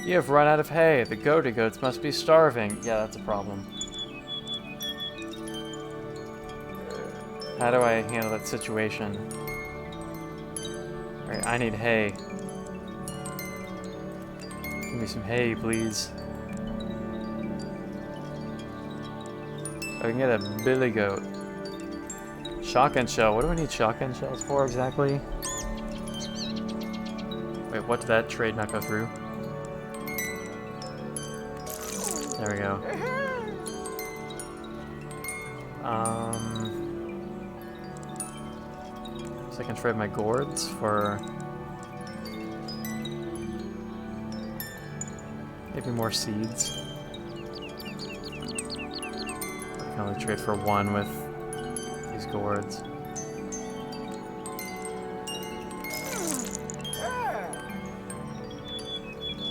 You have run out of hay. The goaty goats must be starving. Yeah, that's a problem. How do I handle that situation? Alright, I need hay. Give me some hay, please. I can get a billy goat. Shotgun shell. What do I need shotgun shells for exactly? Wait, what did that trade not go through? There we go. So I can trade my gourds for maybe more seeds. I can only trade for one with these gourds.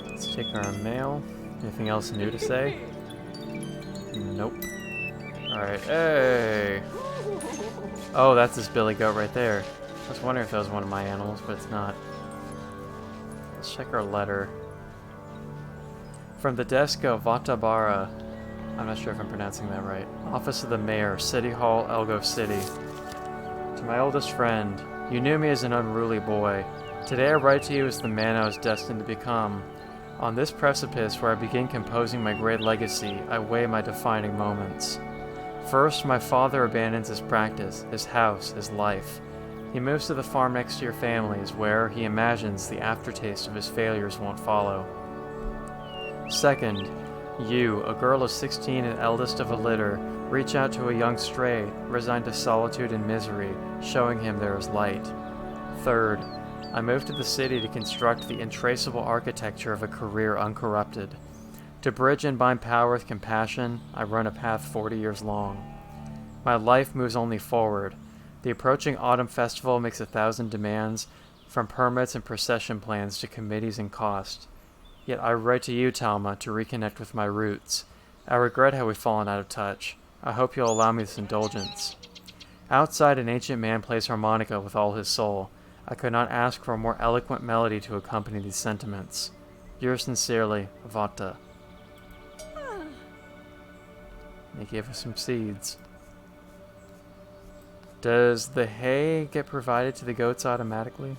Let's take our mail. Anything else new to say? Nope. Alright, hey! Oh, that's this billy goat right there. I was wondering if that was one of my animals, but it's not. Let's check our letter. From the desk of Vatabara. I'm not sure if I'm pronouncing that right. Office of the Mayor, City Hall, Elgo City. To my oldest friend, you knew me as an unruly boy. Today I write to you as the man I was destined to become. On this precipice where I begin composing my great legacy, I weigh my defining moments. First, my father abandons his practice, his house, his life. He moves to the farm next to your family's, where he imagines the aftertaste of his failures won't follow. Second, you, a girl of 16 and eldest of a litter, reach out to a young stray, resigned to solitude and misery, showing him there is light. Third, I moved to the city to construct the intraceable architecture of a career uncorrupted. To bridge and bind power with compassion, I run a path 40 years long. My life moves only forward. The approaching autumn festival makes 1,000 demands, from permits and procession plans to committees and cost. Yet I write to you, Talma, to reconnect with my roots. I regret how we've fallen out of touch. I hope you'll allow me this indulgence. Outside, an ancient man plays harmonica with all his soul. I could not ask for a more eloquent melody to accompany these sentiments. Yours sincerely, Vata. They gave us some seeds. Does the hay get provided to the goats automatically?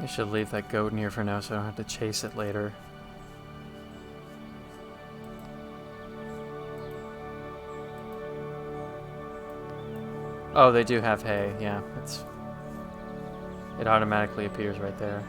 I should leave that goat in here for now so I don't have to chase it later. Oh, they do have hay. Yeah, it automatically appears right there.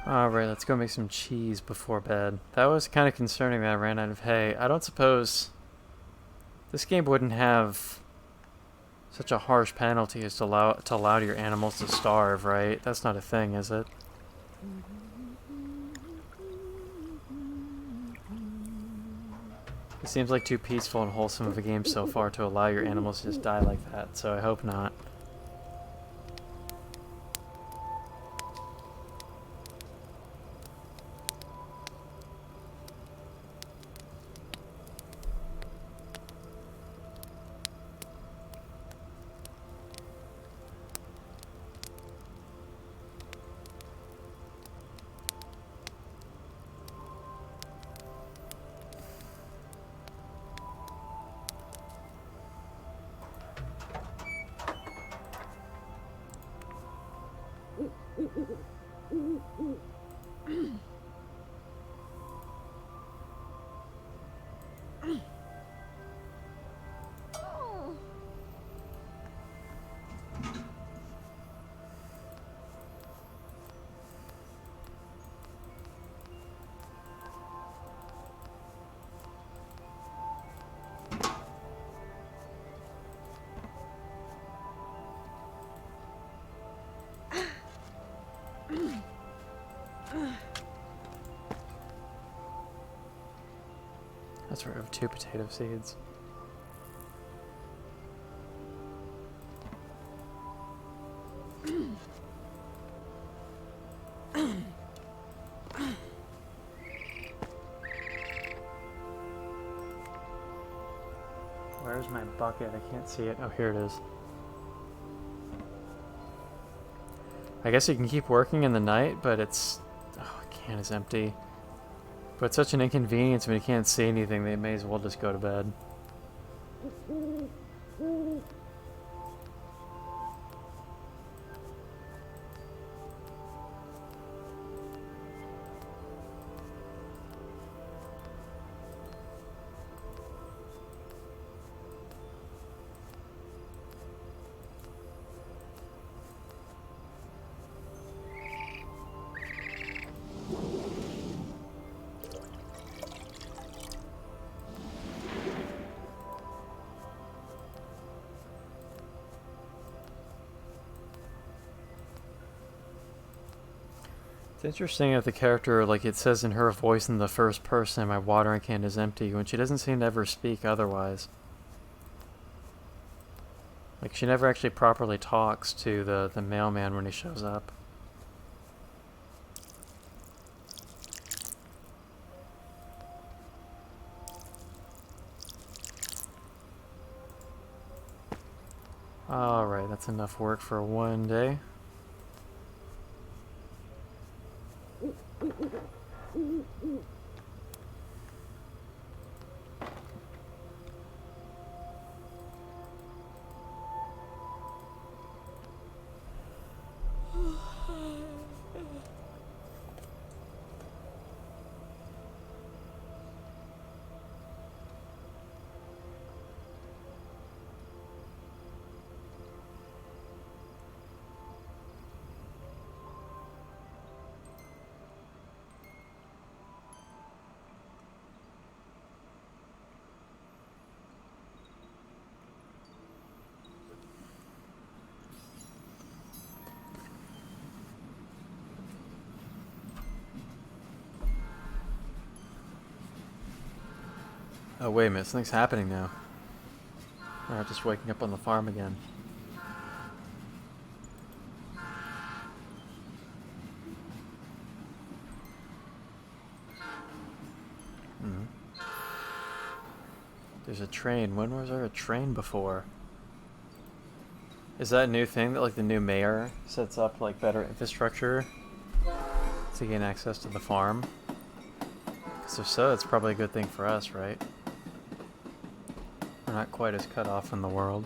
Alright, let's go make some cheese before bed. That was kind of concerning that I ran out of hay. I don't suppose this game wouldn't have such a harsh penalty as to allow your animals to starve, right? That's not a thing, is it? It seems like too peaceful and wholesome of a game so far to allow your animals to just die like that, so I hope not. That's right, I have 2 potato seeds. Where's my bucket? I can't see it. Oh, here it is. I guess you can keep working in the night, but it's... Oh, the can is empty. But it's such an inconvenience when you can't see anything, they may as well just go to bed. It's interesting that the character, like it says in her voice in the first person, my watering can is empty, when she doesn't seem to ever speak otherwise. Like, she never actually properly talks to the mailman when he shows up. Alright, that's enough work for one day. Oh wait a minute, something's happening now. We're not just waking up on the farm again. There's a train. When was there a train before? Is that a new thing that like the new mayor sets up like better infrastructure to gain access to the farm? Because if so, it's probably a good thing for us, right? We're not quite as cut off from the world.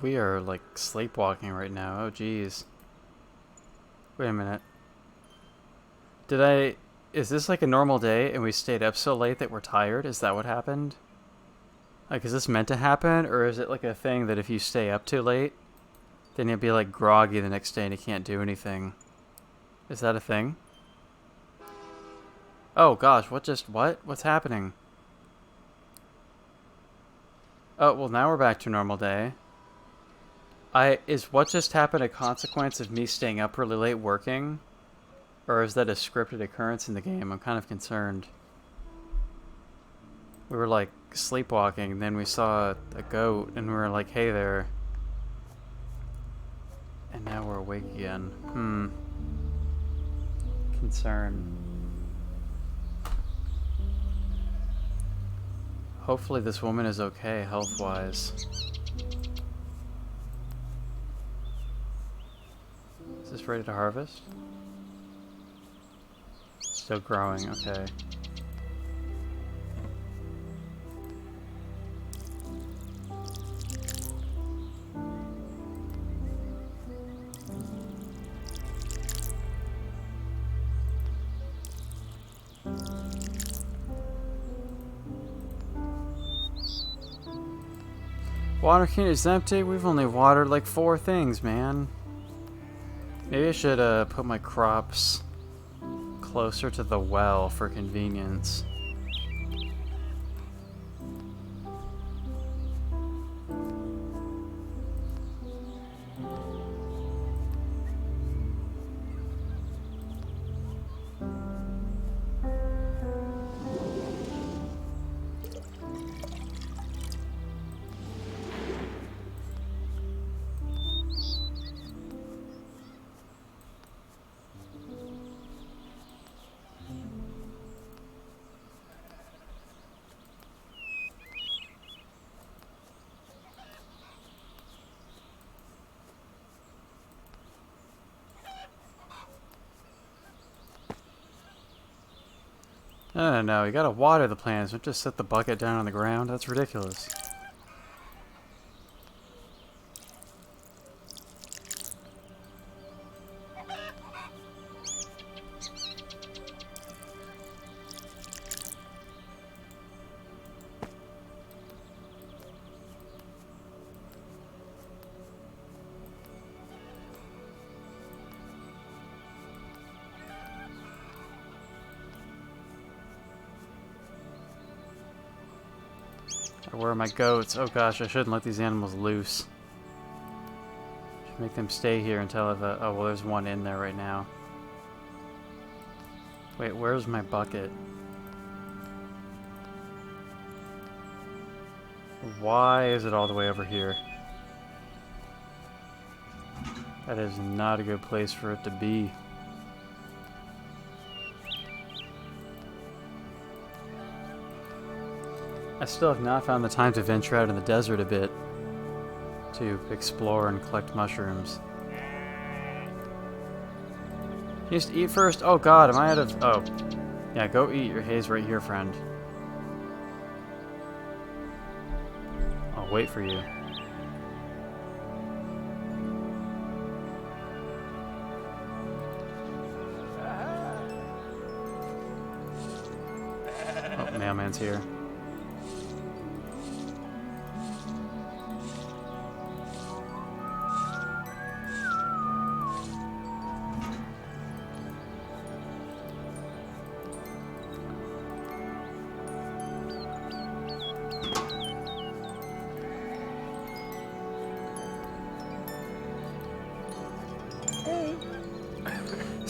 We are like sleepwalking right now. Oh geez. Wait a minute. Is this like a normal day and we stayed up so late that we're tired? Is that what happened? Like, is this meant to happen, or is it like a thing that if you stay up too late, then you'll be like groggy the next day and you can't do anything? Is that a thing? Oh gosh, what? What's happening? Oh, well now we're back to a normal day. Is what just happened a consequence of me staying up really late working? Or is that a scripted occurrence in the game? I'm kind of concerned. We were like sleepwalking, and then we saw a goat, and we were like, hey there. And now we're awake again. Concern. Hopefully this woman is okay health-wise. Is this ready to harvest? Still growing, okay. Water can is empty. We've only watered like 4 things, man. Maybe I should put my crops closer to the well for convenience. No, you gotta water the plants. Don't just set the bucket down on the ground. That's ridiculous. Where are my goats? Oh gosh, I shouldn't let these animals loose. Should make them stay here until I've... oh, well, there's one in there right now. Wait, where's my bucket? Why is it all the way over here? That is not a good place for it to be. I still have not found the time to venture out in the desert a bit to explore and collect mushrooms. You just eat first? Oh god, am I out of... oh. Yeah, go eat. Your hay's right here, friend. I'll wait for you. Oh, mailman's here.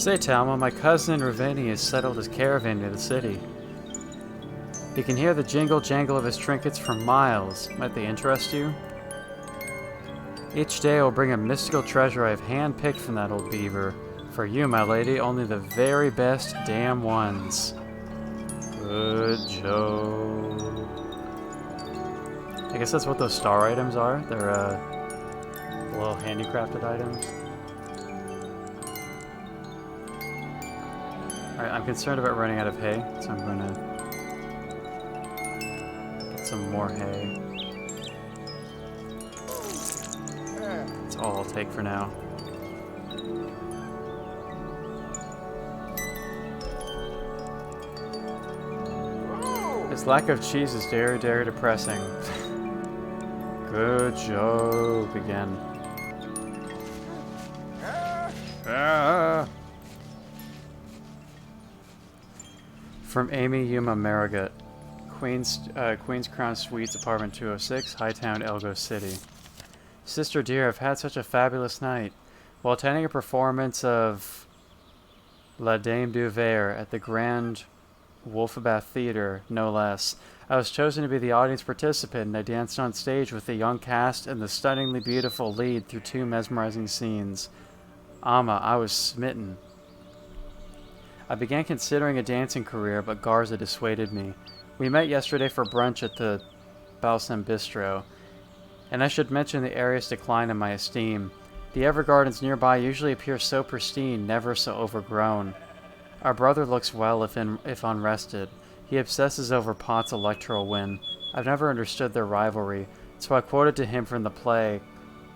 Say, Talma, my cousin Raveni has settled his caravan near the city. You can hear the jingle-jangle of his trinkets for miles. Might they interest you? Each day I will bring a mystical treasure I have hand-picked from that old beaver. For you, my lady, only the very best damn ones. Good Joe. I guess that's what those star items are. They're, little handicrafted items. Alright, I'm concerned about running out of hay, so I'm gonna get some more hay. That's all I'll take for now. His lack of cheese is very, very depressing. Good joke again. From Amy Yuma Marigot, Queen's Crown Suites, Apartment 206, Hightown, Elgo City. Sister dear, I've had such a fabulous night. While attending a performance of La Dame du Verre at the Grand Wolfebath Theatre, no less, I was chosen to be the audience participant, and I danced on stage with the young cast and the stunningly beautiful lead through 2 mesmerizing scenes. Amma, I was smitten. I began considering a dancing career, but Garza dissuaded me. We met yesterday for brunch at the Balsam Bistro, and I should mention the area's decline in my esteem. The Evergardens nearby usually appear so pristine, never so overgrown. Our brother looks well if unrested. He obsesses over Pot's electoral win. I've never understood their rivalry, so I quoted to him from the play,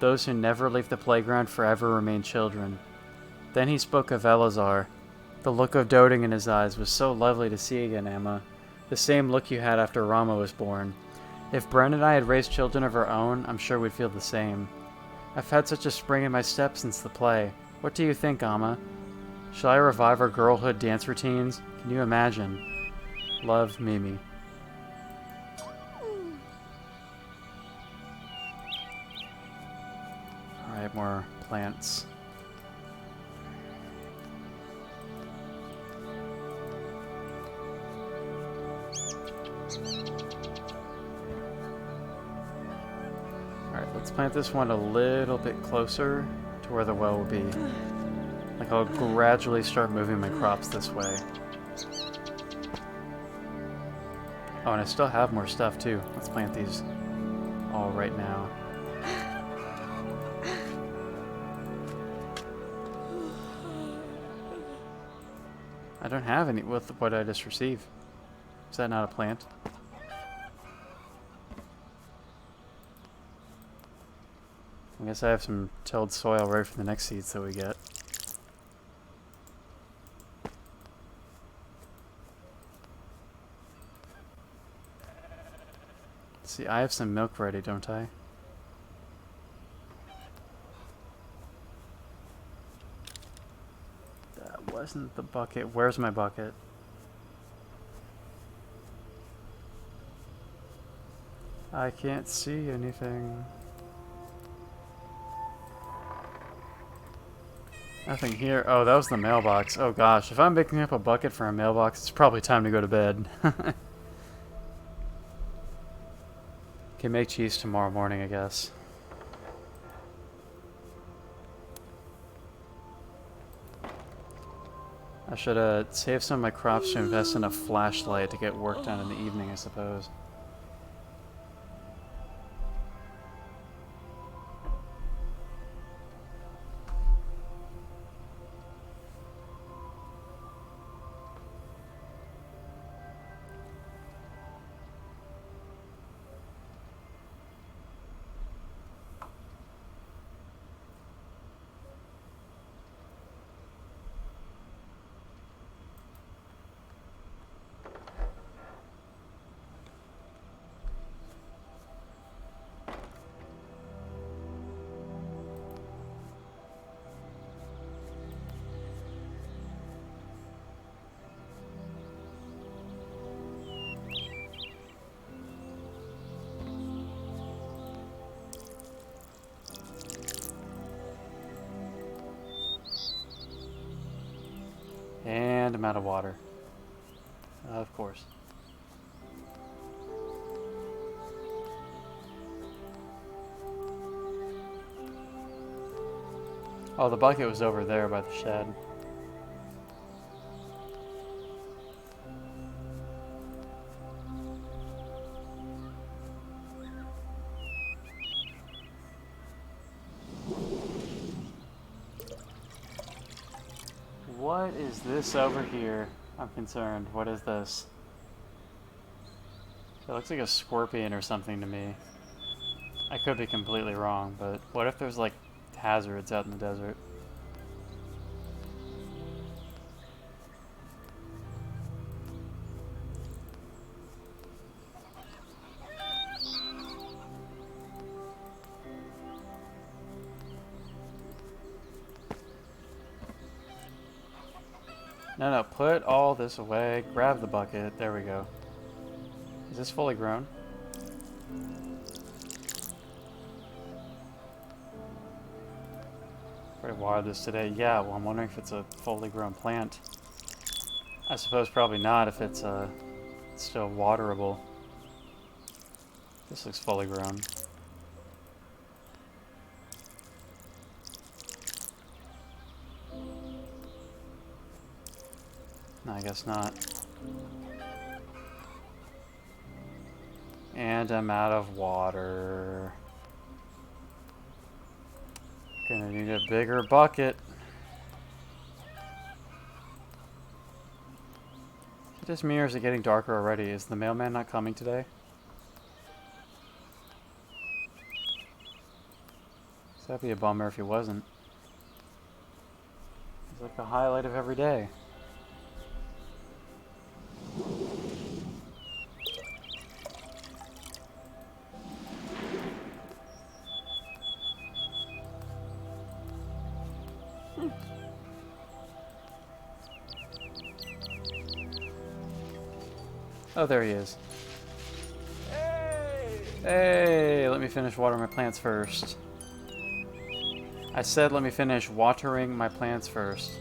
"Those who never leave the playground forever remain children." Then he spoke of Elazar. The look of doting in his eyes was so lovely to see again, Emma. The same look you had after Rama was born. If Bren and I had raised children of our own, I'm sure we'd feel the same. I've had such a spring in my step since the play. What do you think, Amma? Shall I revive our girlhood dance routines? Can you imagine? Love, Mimi. Alright, more plants. Alright, let's plant this one a little bit closer to where the well will be. Like, I'll gradually start moving my crops this way. Oh, and I still have more stuff, too. Let's plant these all right now. I don't have any with what I just received. Is that not a plant? I guess I have some tilled soil ready for the next seeds that we get. See, I have some milk ready, don't I? That wasn't the bucket. Where's my bucket? I can't see anything. Nothing here. Oh, that was the mailbox. Oh gosh, if I'm picking up a bucket for a mailbox, it's probably time to go to bed. Can make cheese tomorrow morning, I guess. I should save some of my crops to invest in a flashlight to get work done in the evening, I suppose. And I'm out of water. Of course. Oh, the bucket was over there by the shed. What is this over here? I'm concerned. What is this? It looks like a scorpion or something to me. I could be completely wrong, but what if there's like hazards out in the desert? No, put all this away. Grab the bucket. There we go. Is this fully grown? Already watered this today. Yeah, well, I'm wondering if it's a fully grown plant. I suppose probably not if it's still waterable. This looks fully grown. No, I guess not. And I'm out of water. Gonna need a bigger bucket. It just me or is it getting darker already? Is the mailman not coming today? So that'd be a bummer if he wasn't. It's like the highlight of every day. Oh, there he is. Hey, let me finish watering my plants first. I said let me finish watering my plants first.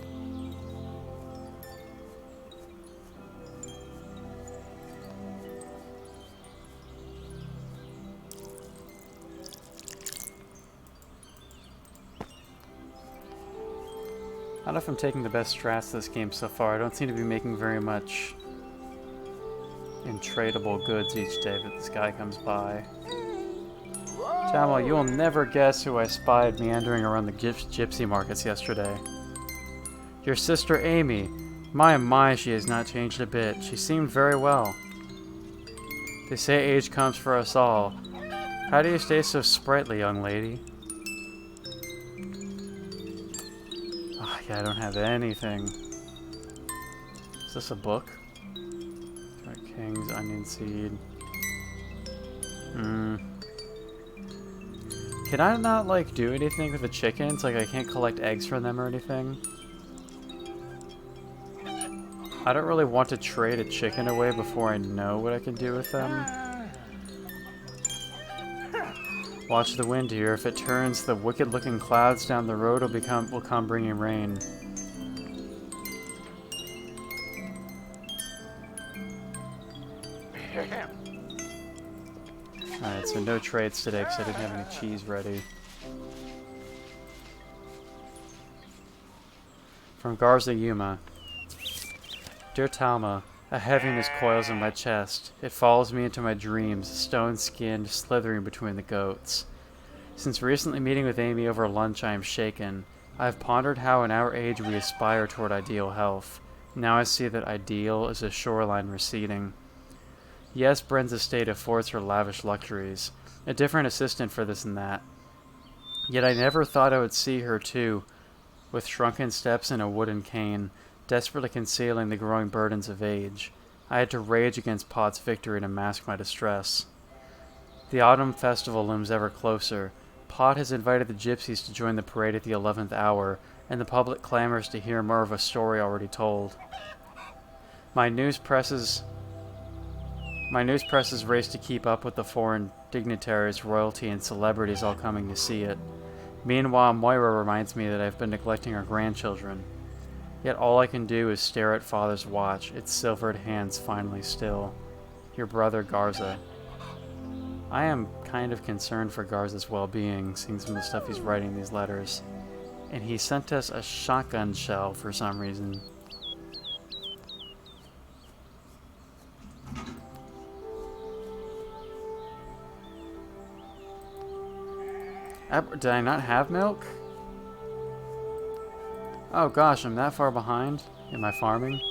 I don't know if I'm taking the best strats this game so far. I don't seem to be making very much in tradable goods each day that this guy comes by. Jamal, you will never guess who I spied meandering around the gypsy markets yesterday. Your sister Amy. My, she has not changed a bit. She seemed very well. They say age comes for us all. How do you stay so sprightly, young lady? Oh, yeah, I don't have anything. Is this a book? King's onion seed. Can I not, like, do anything with the chickens? Like, I can't collect eggs from them or anything? I don't really want to trade a chicken away before I know what I can do with them. Watch the wind here. If it turns, the wicked-looking clouds down the road will come bringing rain. Alright, so no trades today because I didn't have any cheese ready. From Garza Yuma. Dear Talma, a heaviness coils in my chest. It follows me into my dreams, stone-skinned, slithering between the goats. Since recently meeting with Amy over lunch, I am shaken. I have pondered how in our age we aspire toward ideal health. Now I see that ideal is a shoreline receding. Yes, Bren's estate affords her lavish luxuries. A different assistant for this and that. Yet I never thought I would see her, too, with shrunken steps and a wooden cane, desperately concealing the growing burdens of age. I had to rage against Pot's victory to mask my distress. The autumn festival looms ever closer. Pot has invited the gypsies to join the parade at the 11th hour, and the public clamors to hear more of a story already told. My news presses race to keep up with the foreign dignitaries, royalty, and celebrities all coming to see it. Meanwhile, Moira reminds me that I've been neglecting our grandchildren. Yet all I can do is stare at Father's watch, its silvered hands finally still. Your brother Garza. I am kind of concerned for Garza's well-being, seeing some of the stuff he's writing in these letters. And he sent us a shotgun shell for some reason. Did I not have milk? Oh gosh, I'm that far behind in my farming.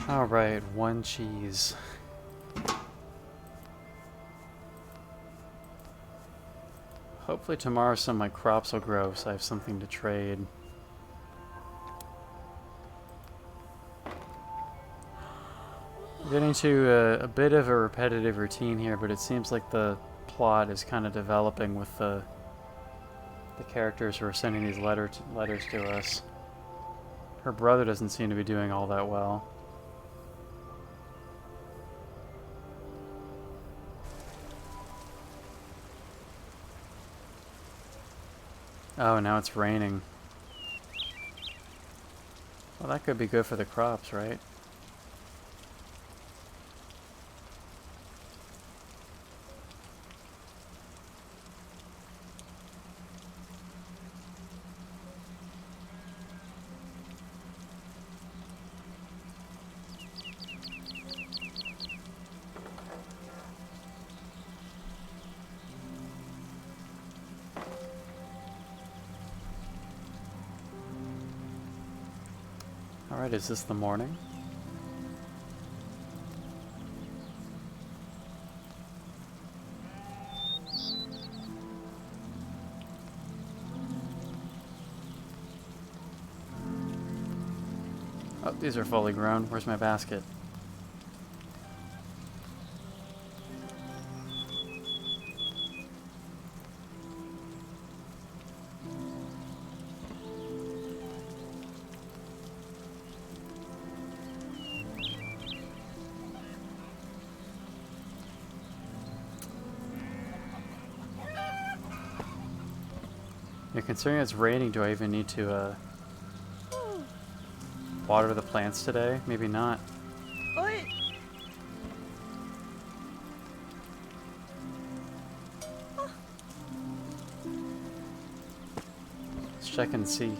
Alright, one cheese. Hopefully tomorrow some of my crops will grow so I have something to trade. We're getting to a bit of a repetitive routine here, but it seems like the plot is kind of developing with the characters who are sending these letters to us. Her brother doesn't seem to be doing all that well. Oh, now it's raining. Well, that could be good for the crops, right? Alright, is this the morning? Oh, these are fully grown. Where's my basket? Yeah, considering it's raining, do I even need to water the plants today? Maybe not. Oi! Let's check and see.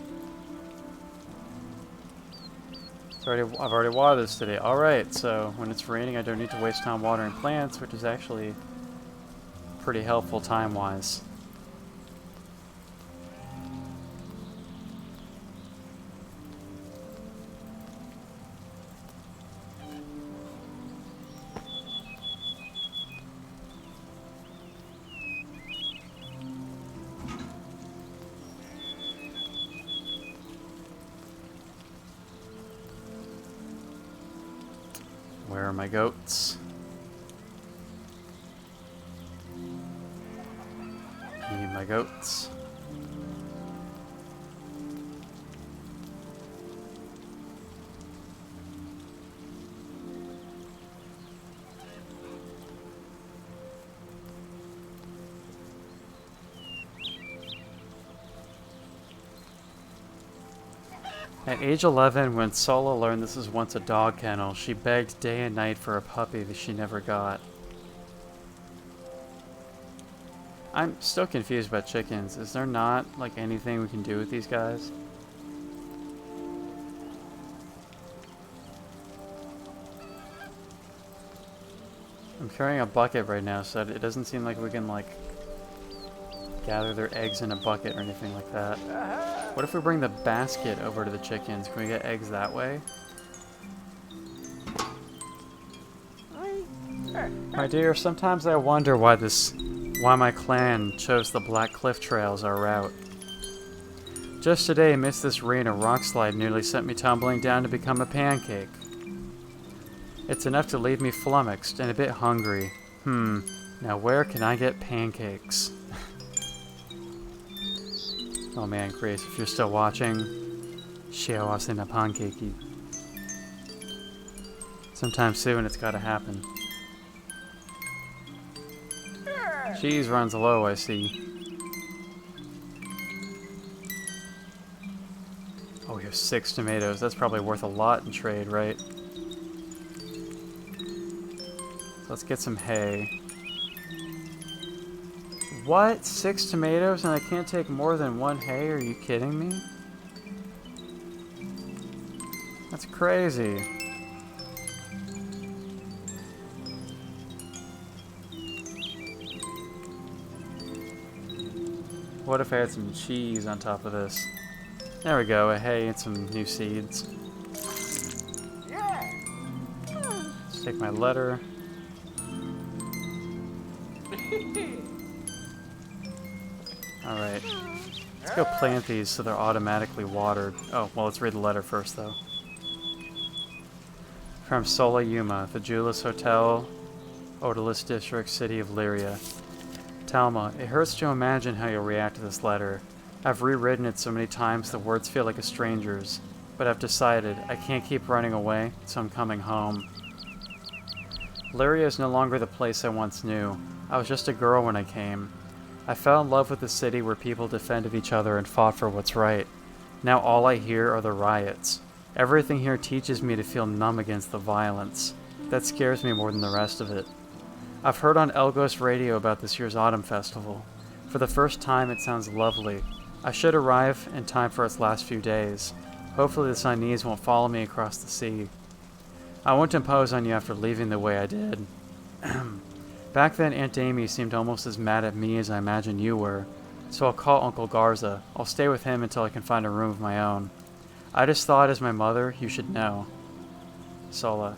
I've already watered this today. Alright, so when it's raining I don't need to waste time watering plants, which is actually pretty helpful time-wise. Where are my goats? Need my goats. At age 11, when Sola learned this was once a dog kennel, she begged day and night for a puppy that she never got. I'm still confused about chickens. Is there not, like, anything we can do with these guys? I'm carrying a bucket right now, so it doesn't seem like we can, like, gather their eggs in a bucket or anything like that. What if we bring the basket over to the chickens? Can we get eggs that way? My dear, sometimes I wonder why my clan chose the Black Cliff Trail as our route. Just today, amidst this rain, a rock slide nearly sent me tumbling down to become a pancake. It's enough to leave me flummoxed and a bit hungry. Now where can I get pancakes? Oh man, Grace, if you're still watching, shiawase na pancake. Sometime soon it's gotta happen. Cheese runs low, I see. Oh, we have 6 tomatoes. That's probably worth a lot in trade, right? So let's get some hay. What? 6 tomatoes and I can't take more than 1 hay? Are you kidding me? That's crazy. What if I had some cheese on top of this? There we go, a hay and some new seeds. Let's take my letter. Alright. Let's go plant these so they're automatically watered. Oh, well, let's read the letter first, though. From Sola Yuma, the Jeweless Hotel, Odalist District, City of Lyria. Talma, it hurts to imagine how you'll react to this letter. I've rewritten it so many times the words feel like a stranger's, but I've decided I can't keep running away, so I'm coming home. Lyria is no longer the place I once knew. I was just a girl when I came. I fell in love with a city where people defended each other and fought for what's right. Now all I hear are the riots. Everything here teaches me to feel numb against the violence. That scares me more than the rest of it. I've heard on Elgos radio about this year's Autumn Festival. For the first time, it sounds lovely. I should arrive in time for its last few days. Hopefully the Chinese won't follow me across the sea. I won't impose on you after leaving the way I did. Back then, Aunt Amy seemed almost as mad at me as I imagine you were, so I'll call Uncle Garza. I'll stay with him until I can find a room of my own. I just thought, as my mother, you should know. Sola.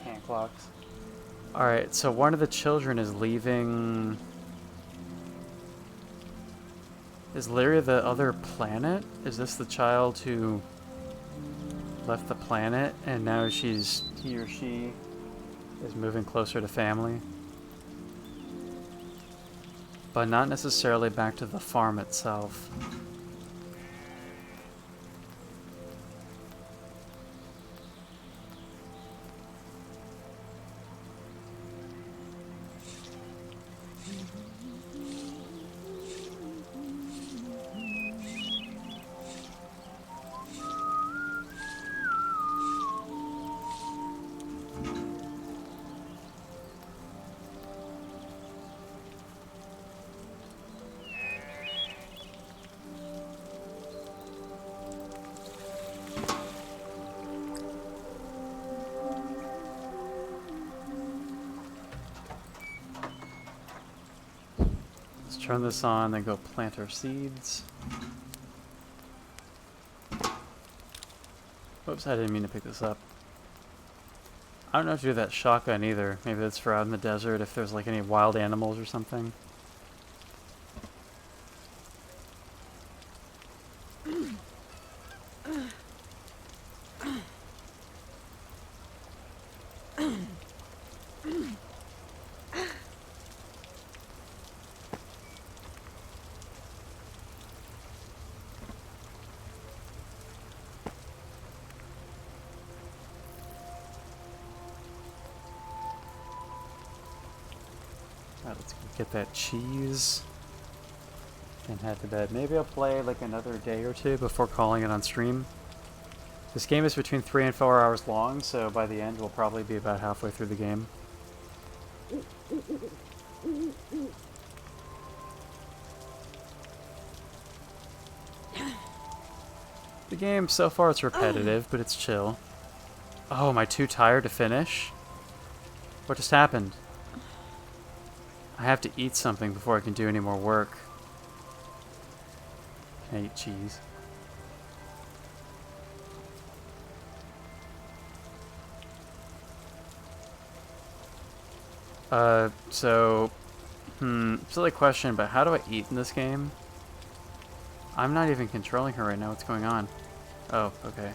Hand clocks. Alright, so one of the children is leaving... Is Lyria the other planet? Is this the child who left the planet and now he or she is moving closer to family? But not necessarily back to the farm itself. Turn this on, then go plant our seeds. Oops, I didn't mean to pick this up. I don't know if to do that shotgun either. Maybe that's for out in the desert if there's like any wild animals or something. Alright, let's get that cheese. and head to bed. Maybe I'll play like another day or two before calling it on stream. This game is between 3 and 4 hours long, so by the end we'll probably be about halfway through the game. The game, so far it's repetitive, but it's chill. Oh, am I too tired to finish? What just happened? I have to eat something before I can do any more work. Can I eat cheese? Silly question, but how do I eat in this game? I'm not even controlling her right now. What's going on? Oh, okay.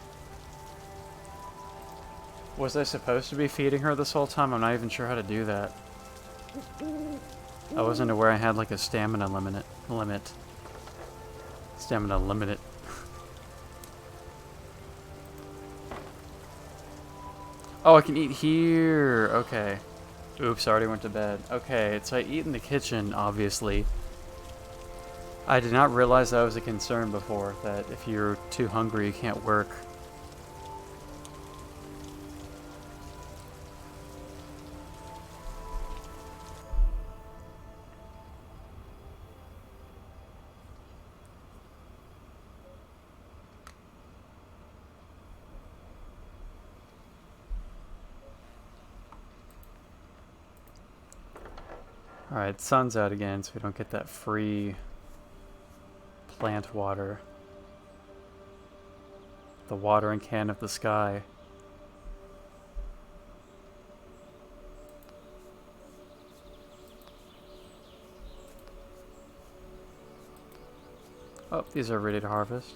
Was I supposed to be feeding her this whole time? I'm not even sure how to do that. I wasn't aware I had like a stamina limit. Stamina limit. Oh, I can eat here. Okay. Oops, I already went to bed. Okay, so I eat in the kitchen, obviously. I did not realize that was a concern before, that if you're too hungry, you can't work. Alright, sun's out again, so we don't get that free plant water. The watering can of the sky. Oh, these are ready to harvest.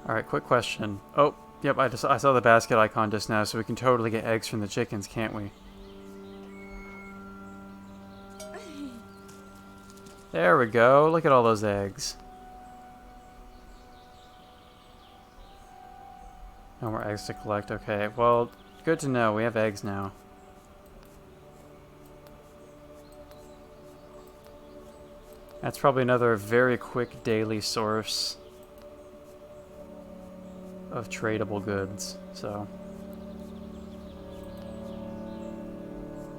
Alright, quick question. Oh, yep, I saw the basket icon just now, so we can totally get eggs from the chickens, can't we? There we go. Look at all those eggs. No more eggs to collect. Okay, well, good to know. We have eggs now. That's probably another very quick daily source of tradable goods, so.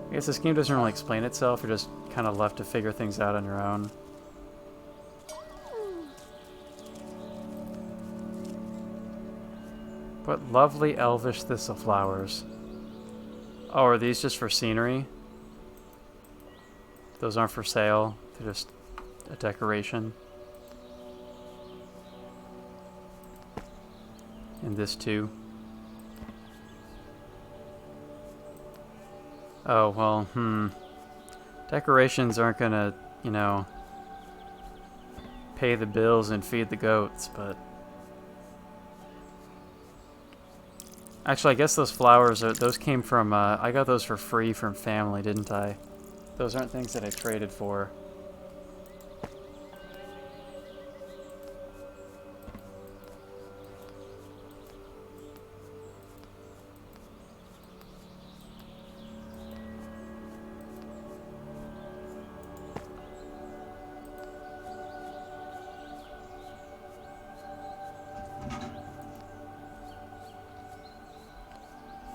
I guess this game doesn't really explain itself. You're just kind of left to figure things out on your own. What lovely elvish thistle flowers. Oh, are these just for scenery? Those aren't for sale. They're just a decoration. And this too. Oh, well, Decorations aren't gonna, you know, pay the bills and feed the goats, but... Actually, I guess those flowers, those came from, I got those for free from family, didn't I? Those aren't things that I traded for.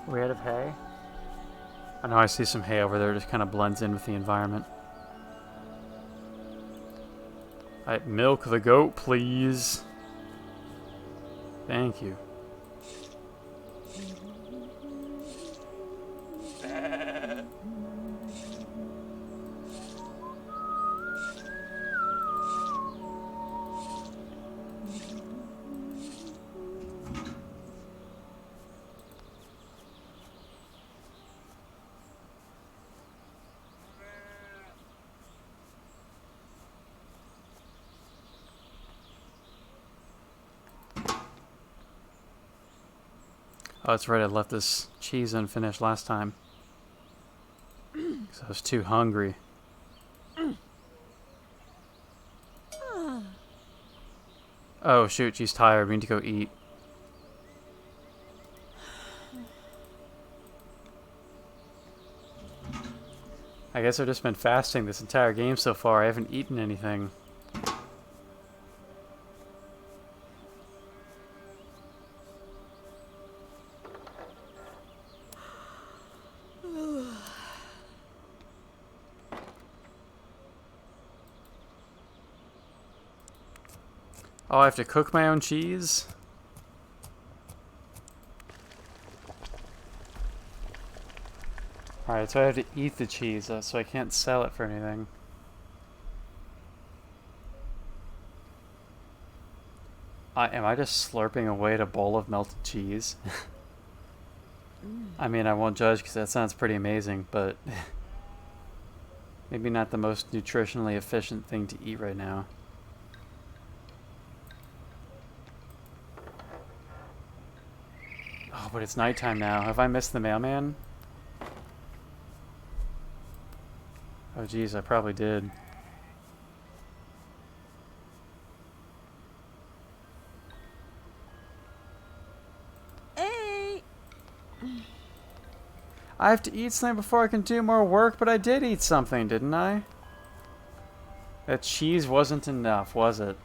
We out of hay? I know I see some hay over there, just kind of blends in with the environment. Alright, milk the goat, please. Thank you. Oh, that's right, I left this cheese unfinished last time. Because I was too hungry. Oh shoot, she's tired, we need to go eat. I guess I've just been fasting this entire game so far. I haven't eaten anything. Oh, I have to cook my own cheese? Alright, so I have to eat the cheese, so I can't sell it for anything. Am I just slurping away at a bowl of melted cheese? I mean, I won't judge because that sounds pretty amazing, but maybe not the most nutritionally efficient thing to eat right now. Oh, but it's nighttime now. Have I missed the mailman? Oh, geez, I probably did. Hey! I have to eat something before I can do more work, but I did eat something, didn't I? That cheese wasn't enough, was it?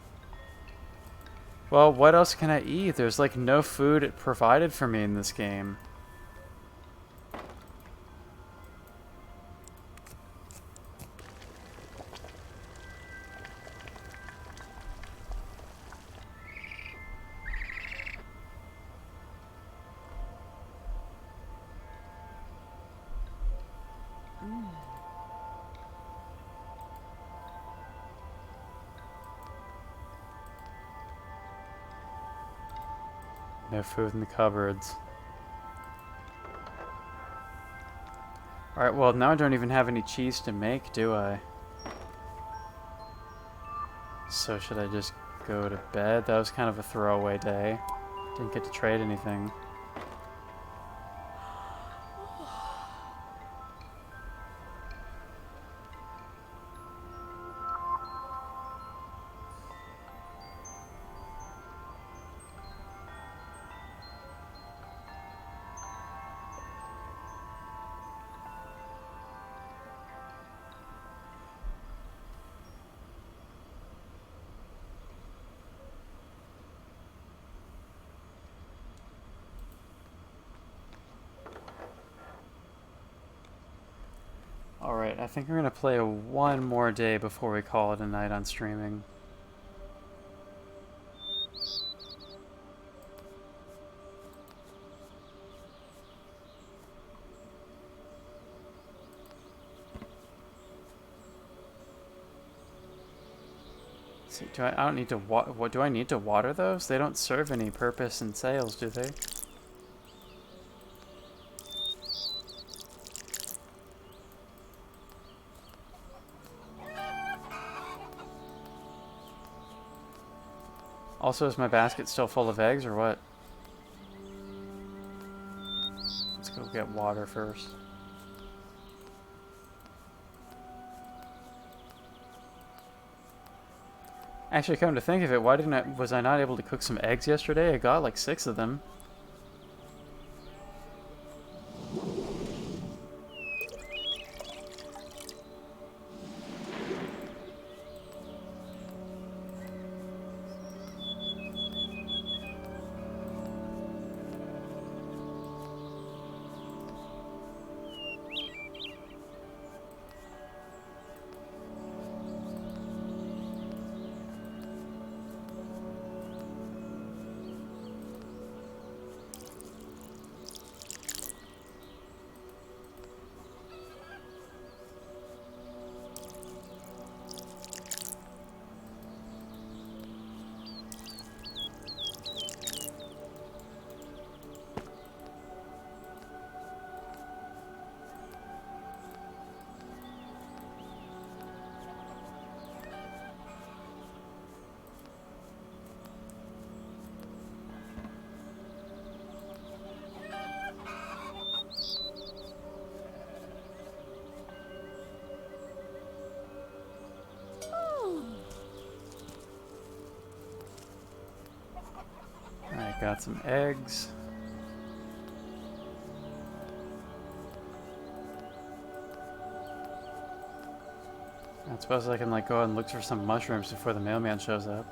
Well, what else can I eat? There's like no food provided for me in this game. No food in the cupboards. Alright, well, now I don't even have any cheese to make, do I? So should I just go to bed? That was kind of a throwaway day. Didn't get to trade anything. Alright, I think we're gonna play one more day before we call it a night on streaming. See, I don't need to what do I need to water those? They don't serve any purpose in sales, do they? Also, is my basket still full of eggs or what? Let's go get water first. Actually, come to think of it, was I not able to cook some eggs yesterday? I got like 6 of them. Alright, got some eggs. I suppose I can like go out and look for some mushrooms before the mailman shows up.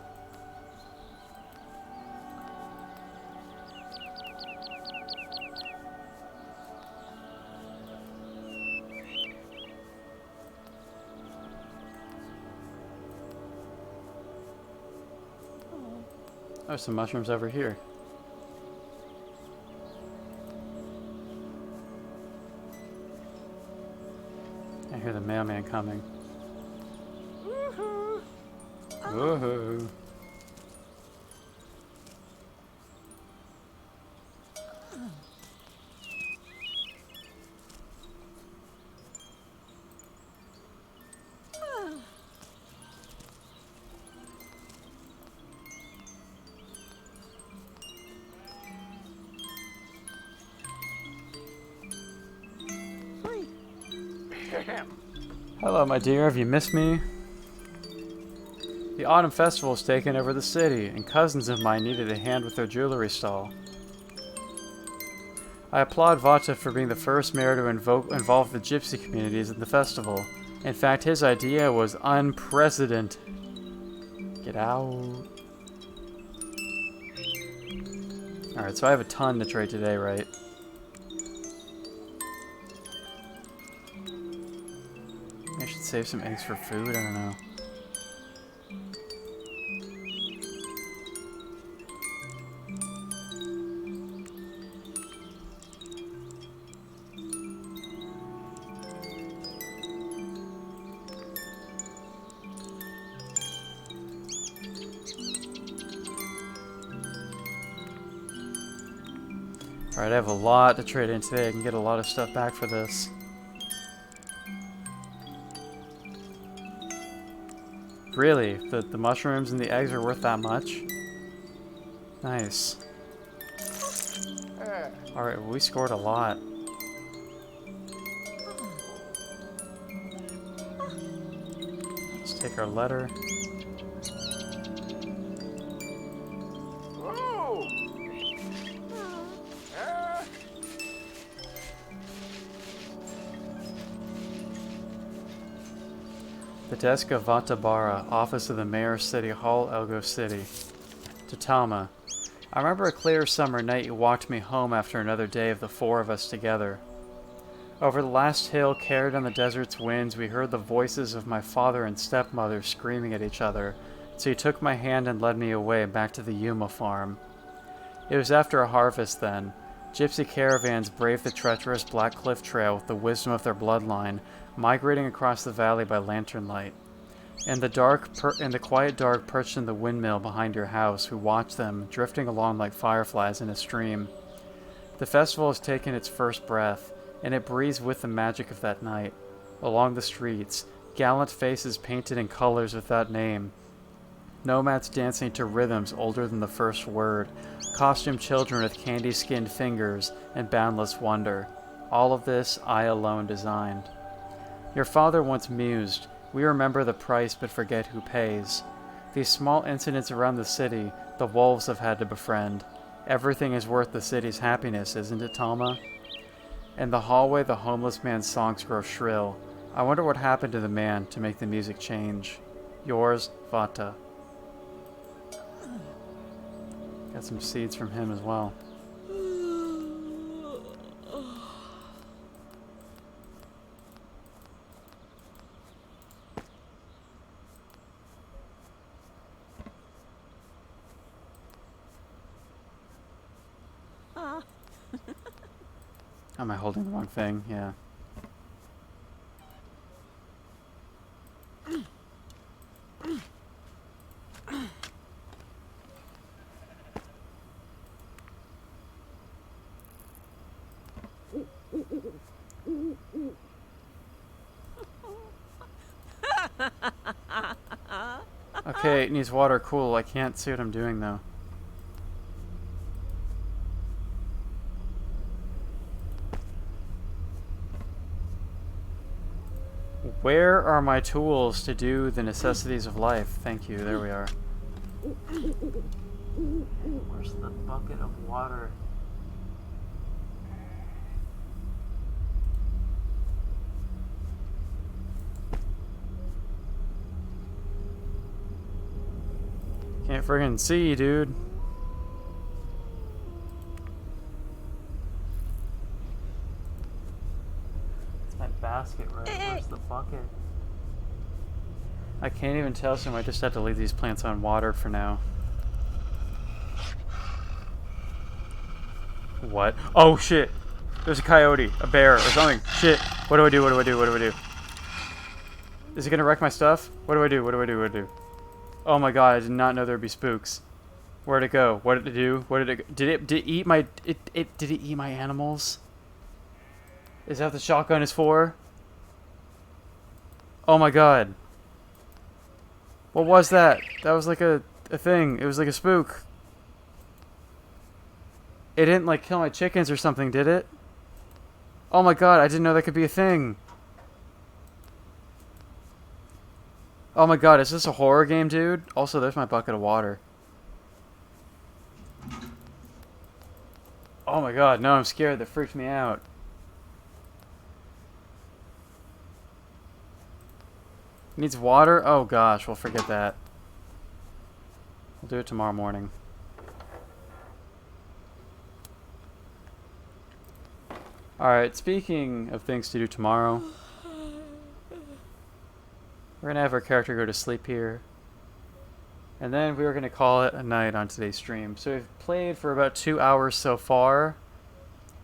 Oh. There's some mushrooms over here. I hear the mailman coming. Woohoo! Woohoo! Free. Hello, my dear. Have you missed me? The autumn festival has taken over the city, and cousins of mine needed a hand with their jewelry stall. I applaud Vata for being the first mayor to involve the gypsy communities in the festival. In fact, his idea was unprecedented. Get out. Alright, so I have a ton to trade today, right? I should save some eggs for food, I don't know. Alright, I have a lot to trade in today. I can get a lot of stuff back for this. Really? The mushrooms and the eggs are worth that much? Nice. Alright, well, we scored a lot. Let's take our letter. The desk of Vatabara, office of the Mayor City Hall, Elgo City. To Talma. I remember a clear summer night you walked me home after another day of the four of us together. Over the last hill carried on the desert's winds, we heard the voices of my father and stepmother screaming at each other, so you took my hand and led me away back to the Yuma farm. It was after a harvest then. Gypsy caravans braved the treacherous Black Cliff Trail with the wisdom of their bloodline, migrating across the valley by lantern light. In the quiet dark perched in the windmill behind your house, we watched them, drifting along like fireflies in a stream. The festival has taken its first breath, and it breathes with the magic of that night. Along the streets, gallant faces painted in colors without name. Nomads dancing to rhythms older than the first word. Costumed children with candy-skinned fingers and boundless wonder. All of this I alone designed. Your father once mused, we remember the price but forget who pays. These small incidents around the city, the wolves have had to befriend. Everything is worth the city's happiness, isn't it, Talma? In the hallway, the homeless man's songs grow shrill. I wonder what happened to the man to make the music change. Yours, Vata. Got some seeds from him as well. Am I holding the wrong thing? Yeah. Okay, it needs water. Cool. I can't see what I'm doing though. Where are my tools to do the necessities of life? Thank you. There we are. Where's the bucket of water? Can't friggin' see, dude. It's my basket, right? Where's the bucket? I can't even tell, so I might just have to leave these plants unwatered for now. What? Oh shit! There's a coyote, a bear, or something. Shit! What do I do? What do I do? What do I do? Is it gonna wreck my stuff? What do I do? What do I do? What do I do? Oh my god! I did not know there'd be spooks. Where'd it go? What did it do? What did it? Did it eat my? Did it eat my animals? Is that what the shotgun is for? Oh my god! What was that? That was like a thing. It was like a spook. It didn't like kill my chickens or something, did it? Oh my god, I didn't know that could be a thing. Oh my god, is this a horror game, dude? Also, there's my bucket of water. Oh my god, no, I'm scared. That freaked me out. Needs water? Oh gosh, we'll forget that. We'll do it tomorrow morning. Alright, speaking of things to do tomorrow, we're gonna have our character go to sleep here. And then we're gonna call it a night on today's stream. So we've played for about 2 hours so far.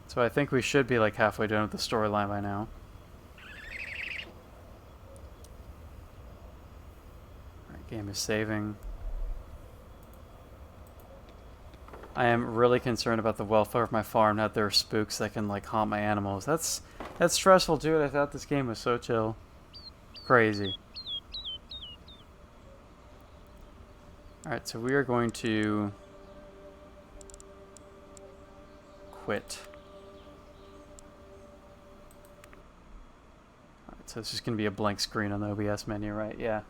So I think we should be like halfway done with the storyline by now. Alright, game is saving. I am really concerned about the welfare of my farm, now that there are spooks that can like haunt my animals. That's stressful, dude. I thought this game was so chill. Crazy. Alright, so we are going to quit. Alright, so it's just going to be a blank screen on the OBS menu, right? Yeah.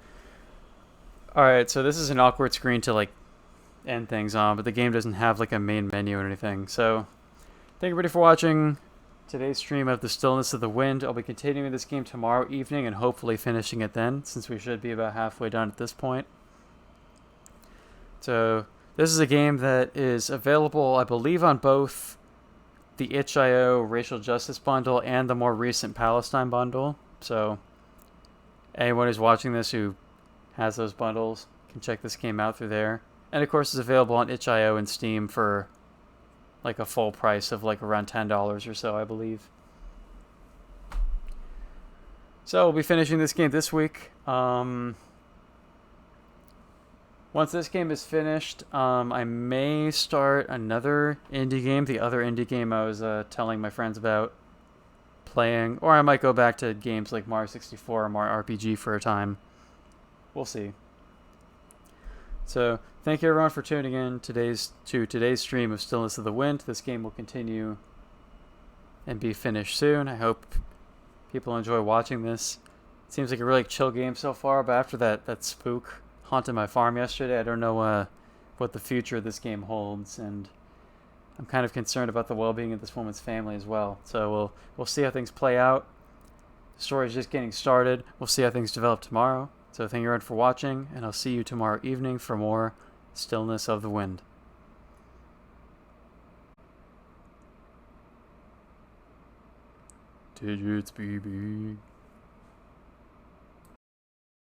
Alright, so this is an awkward screen to like end things on, but the game doesn't have like a main menu or anything. So thank everybody for watching today's stream of the Stillness of the Wind. I'll be continuing this game tomorrow evening and hopefully finishing it then, since we should be about halfway done at this point. So this is a game that is available, I believe, on both the itch.io Racial Justice Bundle and the more recent Palestine Bundle. So anyone who's watching this who has those bundles can check this game out through there. And of course it's available on itch.io and Steam for like a full price of like around $10 or so, I believe. So we'll be finishing this game this week. Once this game is finished, I may start another indie game, the other indie game I was telling my friends about playing. Or I might go back to games like Mario 64 or Mario RPG for a time. We'll see. So, thank you everyone for tuning in to today's stream of Stillness of the Wind. This game will continue and be finished soon. I hope people enjoy watching this. It seems like a really chill game so far, but after that spook haunted my farm yesterday, I don't know what the future of this game holds, and I'm kind of concerned about the well-being of this woman's family as well. So we'll see how things play out. The story's just getting started. We'll see how things develop tomorrow. So thank you everyone for watching, and I'll see you tomorrow evening for more Stillness of the Wind. Digits be big.